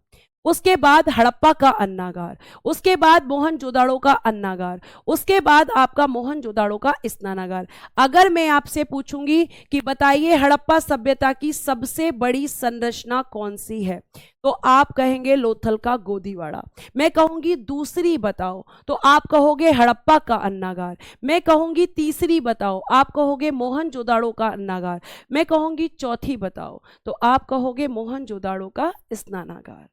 उसके बाद हड़प्पा का अन्नागार, उसके बाद मोहनजोदाड़ो का अन्नागार, उसके बाद आपका मोहनजोदाड़ो का स्नानागार। अगर मैं आपसे पूछूंगी कि बताइए हड़प्पा सभ्यता की सबसे बड़ी संरचना कौन सी है, तो आप कहेंगे लोथल का गोदीवाड़ा। मैं कहूंगी दूसरी बताओ, तो आप कहोगे हड़प्पा का अन्नागार। मैं कहूंगी तीसरी बताओ, आप कहोगे मोहनजोदाड़ो का अन्नागार। मैं कहूंगी चौथी बताओ, तो आप कहोगे मोहनजोदाड़ो का स्नानागार।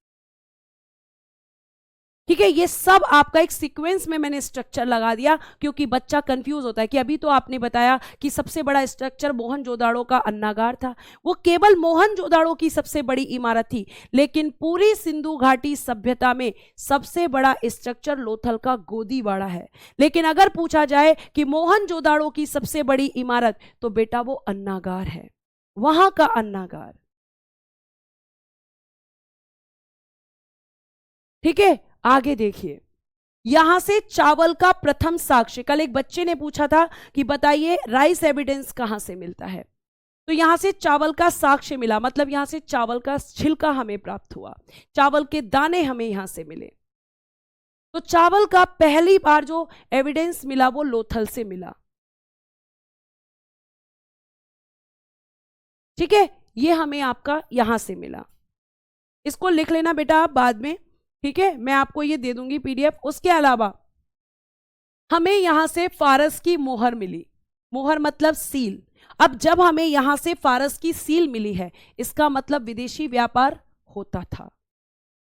ठीक है, ये सब आपका एक सीक्वेंस में मैंने स्ट्रक्चर लगा दिया, क्योंकि बच्चा कंफ्यूज होता है कि अभी तो आपने बताया कि सबसे बड़ा स्ट्रक्चर मोहनजोदाड़ो का अन्नागार था। वो केवल मोहनजोदाड़ो की सबसे बड़ी इमारत थी, लेकिन पूरी सिंधु घाटी सभ्यता में सबसे बड़ा स्ट्रक्चर लोथल का गोदीवाड़ा है। लेकिन अगर पूछा जाए कि मोहनजोदाड़ो की सबसे बड़ी इमारत, तो बेटा वो अन्नागार है, वहां का अन्नागार। ठीक है, आगे देखिए, यहां से चावल का प्रथम साक्ष्य, कल एक बच्चे ने पूछा था कि बताइए राइस एविडेंस कहां से मिलता है, तो यहां से चावल का साक्ष्य मिला, मतलब यहां से चावल का छिलका हमें प्राप्त हुआ, चावल के दाने हमें यहां से मिले। तो चावल का पहली बार जो एविडेंस मिला वो लोथल से मिला। ठीक है, ये हमें आपका यहां से मिला, इसको लिख लेना बेटा आप बाद में। ठीक है, मैं आपको ये दे दूंगी पीडीएफ। उसके अलावा हमें यहां से फारस की मोहर मिली, मोहर मतलब सील, अब जब हमें यहां से फारस की सील मिली है, इसका मतलब विदेशी व्यापार होता था,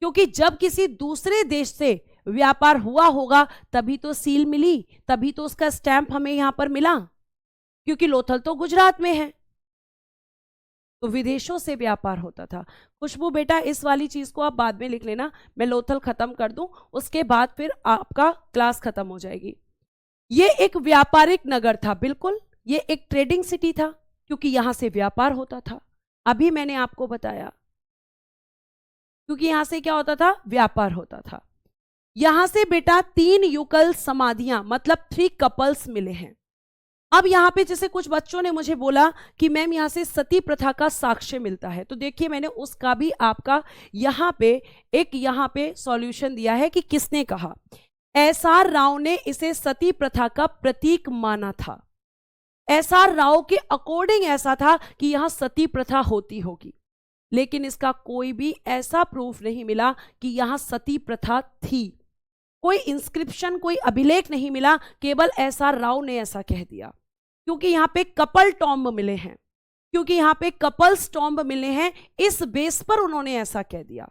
क्योंकि जब किसी दूसरे देश से व्यापार हुआ होगा तभी तो सील मिली, तभी तो उसका स्टैंप हमें यहां पर मिला, क्योंकि लोथल तो गुजरात में है, तो विदेशों से व्यापार होता था। खुशबू बेटा इस वाली चीज को आप बाद में लिख लेना, मैं लोथल खत्म कर दूं, उसके बाद फिर आपका क्लास खत्म हो जाएगी। ये एक व्यापारिक नगर था, बिल्कुल ये एक ट्रेडिंग सिटी था, क्योंकि यहां से व्यापार होता था। अभी मैंने आपको बताया, क्योंकि यहां से क्या होता था, व्यापार होता था। यहां से बेटा 3 युगल समाधियां मतलब 3 कपल्स मिले हैं। अब यहां पे जैसे कुछ बच्चों ने मुझे बोला कि मैम यहां से सती प्रथा का साक्ष्य मिलता है, तो देखिए मैंने उसका भी आपका यहां पे सॉल्यूशन दिया है कि किसने कहा। एसआर राव ने इसे सती प्रथा का प्रतीक माना था। एसआर राव के अकॉर्डिंग ऐसा था कि यहां सती प्रथा होती होगी, लेकिन इसका कोई भी ऐसा प्रूफ नहीं मिला कि यहां सती प्रथा थी। कोई इंस्क्रिप्शन, कोई अभिलेख नहीं मिला, केवल एसआर राव ने ऐसा कह दिया। क्योंकि यहां पे कपल टॉम्ब मिले हैं, क्योंकि यहां पे कपल्स टॉम्ब मिले हैं, इस बेस पर उन्होंने ऐसा कह दिया,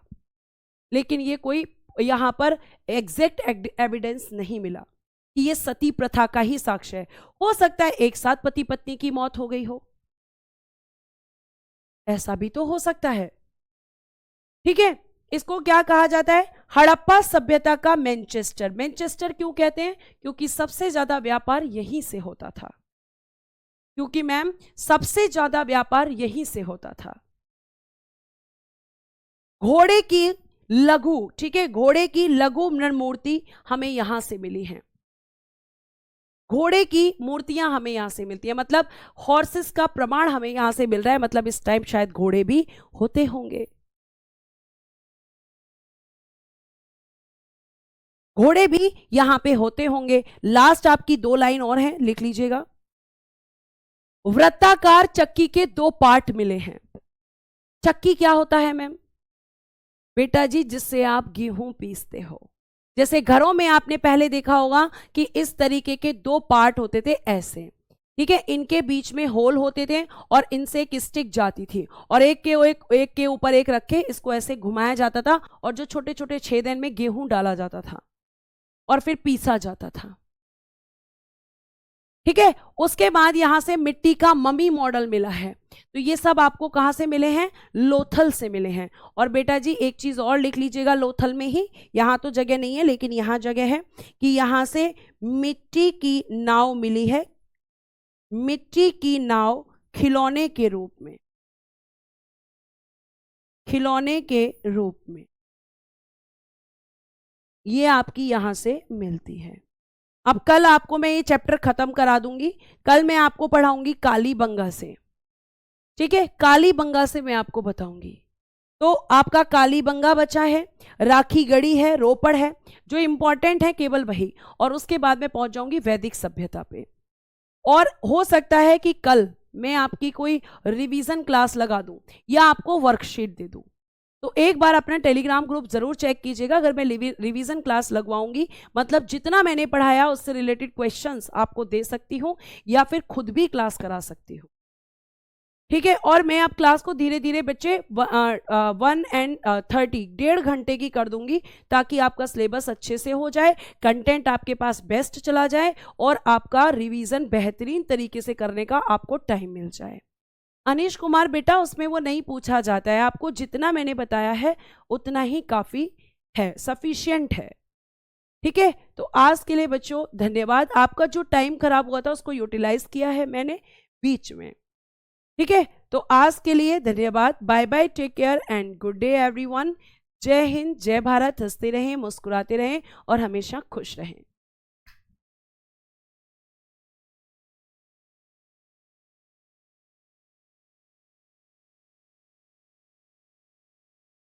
लेकिन ये कोई यहां पर एग्जैक्ट एविडेंस नहीं मिला कि ये सती प्रथा का ही साक्ष्य है। हो सकता है एक साथ पति पत्नी की मौत हो गई हो, ऐसा भी तो हो सकता है। ठीक है, इसको क्या कहा जाता है, हड़प्पा सभ्यता का मैनचेस्टर। मैनचेस्टर क्यों कहते हैं, क्योंकि सबसे ज्यादा व्यापार यहीं से होता था, क्योंकि मैम सबसे ज्यादा व्यापार यहीं से होता था। घोड़े की लघु, ठीक है, घोड़े की लघु मूर्ति हमें यहां से मिली है। घोड़े की मूर्तियां हमें यहां से मिलती है, मतलब हॉर्सेस का प्रमाण हमें यहां से मिल रहा है, मतलब इस टाइम शायद घोड़े भी होते होंगे। घोड़े भी यहां पे होते होंगे। लास्ट आपकी 2 लाइन और हैं, लिख लीजिएगा। वृत्ताकार चक्की के 2 पार्ट मिले हैं। चक्की क्या होता है मैम, बेटा जी जिससे आप गेहूं पीसते हो। जैसे घरों में आपने पहले देखा होगा कि इस तरीके के 2 पार्ट होते थे ऐसे, ठीक है, इनके बीच में होल होते थे और इनसे एक स्टिक जाती थी और एक के ऊपर एक रख के इसको ऐसे घुमाया जाता था और जो छोटे छोटे छेदन में गेहूं डाला जाता था और फिर पीसा जाता था। ठीक है, उसके बाद यहां से मिट्टी का मम्मी मॉडल मिला है, तो ये सब आपको कहां से मिले हैं, लोथल से मिले हैं। और बेटा जी एक चीज और लिख लीजिएगा लोथल में ही, यहां तो जगह नहीं है लेकिन यहां जगह है, कि यहां से मिट्टी की नाव मिली है, मिट्टी की नाव खिलौने के रूप में, खिलौने के रूप में ये आपकी यहां से मिलती है। अब कल आपको मैं ये चैप्टर खत्म करा दूंगी, कल मैं आपको पढ़ाऊंगी कालीबंगा से, ठीक है, कालीबंगा से मैं आपको बताऊंगी। तो आपका कालीबंगा बचा है, राखी गढ़ी है, रोपड़ है, जो इंपॉर्टेंट है केवल वही, और उसके बाद मैं पहुंच जाऊंगी वैदिक सभ्यता पे। और हो सकता है कि कल मैं आपकी कोई रिवीजन क्लास लगा दूं या आपको वर्कशीट दे दूं, तो एक बार अपना टेलीग्राम ग्रुप जरूर चेक कीजिएगा। अगर मैं रिवीजन क्लास लगवाऊंगी मतलब जितना मैंने पढ़ाया उससे रिलेटेड क्वेश्चंस आपको दे सकती हूँ या फिर खुद भी क्लास करा सकती हूँ, ठीक है। और मैं अब क्लास को धीरे धीरे बच्चे 1:30 1.5 घंटे की कर दूंगी ताकि आपका सिलेबस अच्छे से हो जाए, कंटेंट आपके पास बेस्ट चला जाए और आपका रिवीजन बेहतरीन तरीके से करने का आपको टाइम मिल जाए। अनीश कुमार बेटा उसमें वो नहीं पूछा जाता है, आपको जितना मैंने बताया है उतना ही काफ़ी है, सफिशिएंट है, ठीक है। तो आज के लिए बच्चों धन्यवाद। आपका जो टाइम खराब हुआ था उसको यूटिलाइज किया है मैंने बीच में, ठीक है। तो आज के लिए धन्यवाद, bye bye, take care and good day everyone. जय हिंद, जय भारत। हंसते रहें, मुस्कुराते रहें और हमेशा खुश रहें।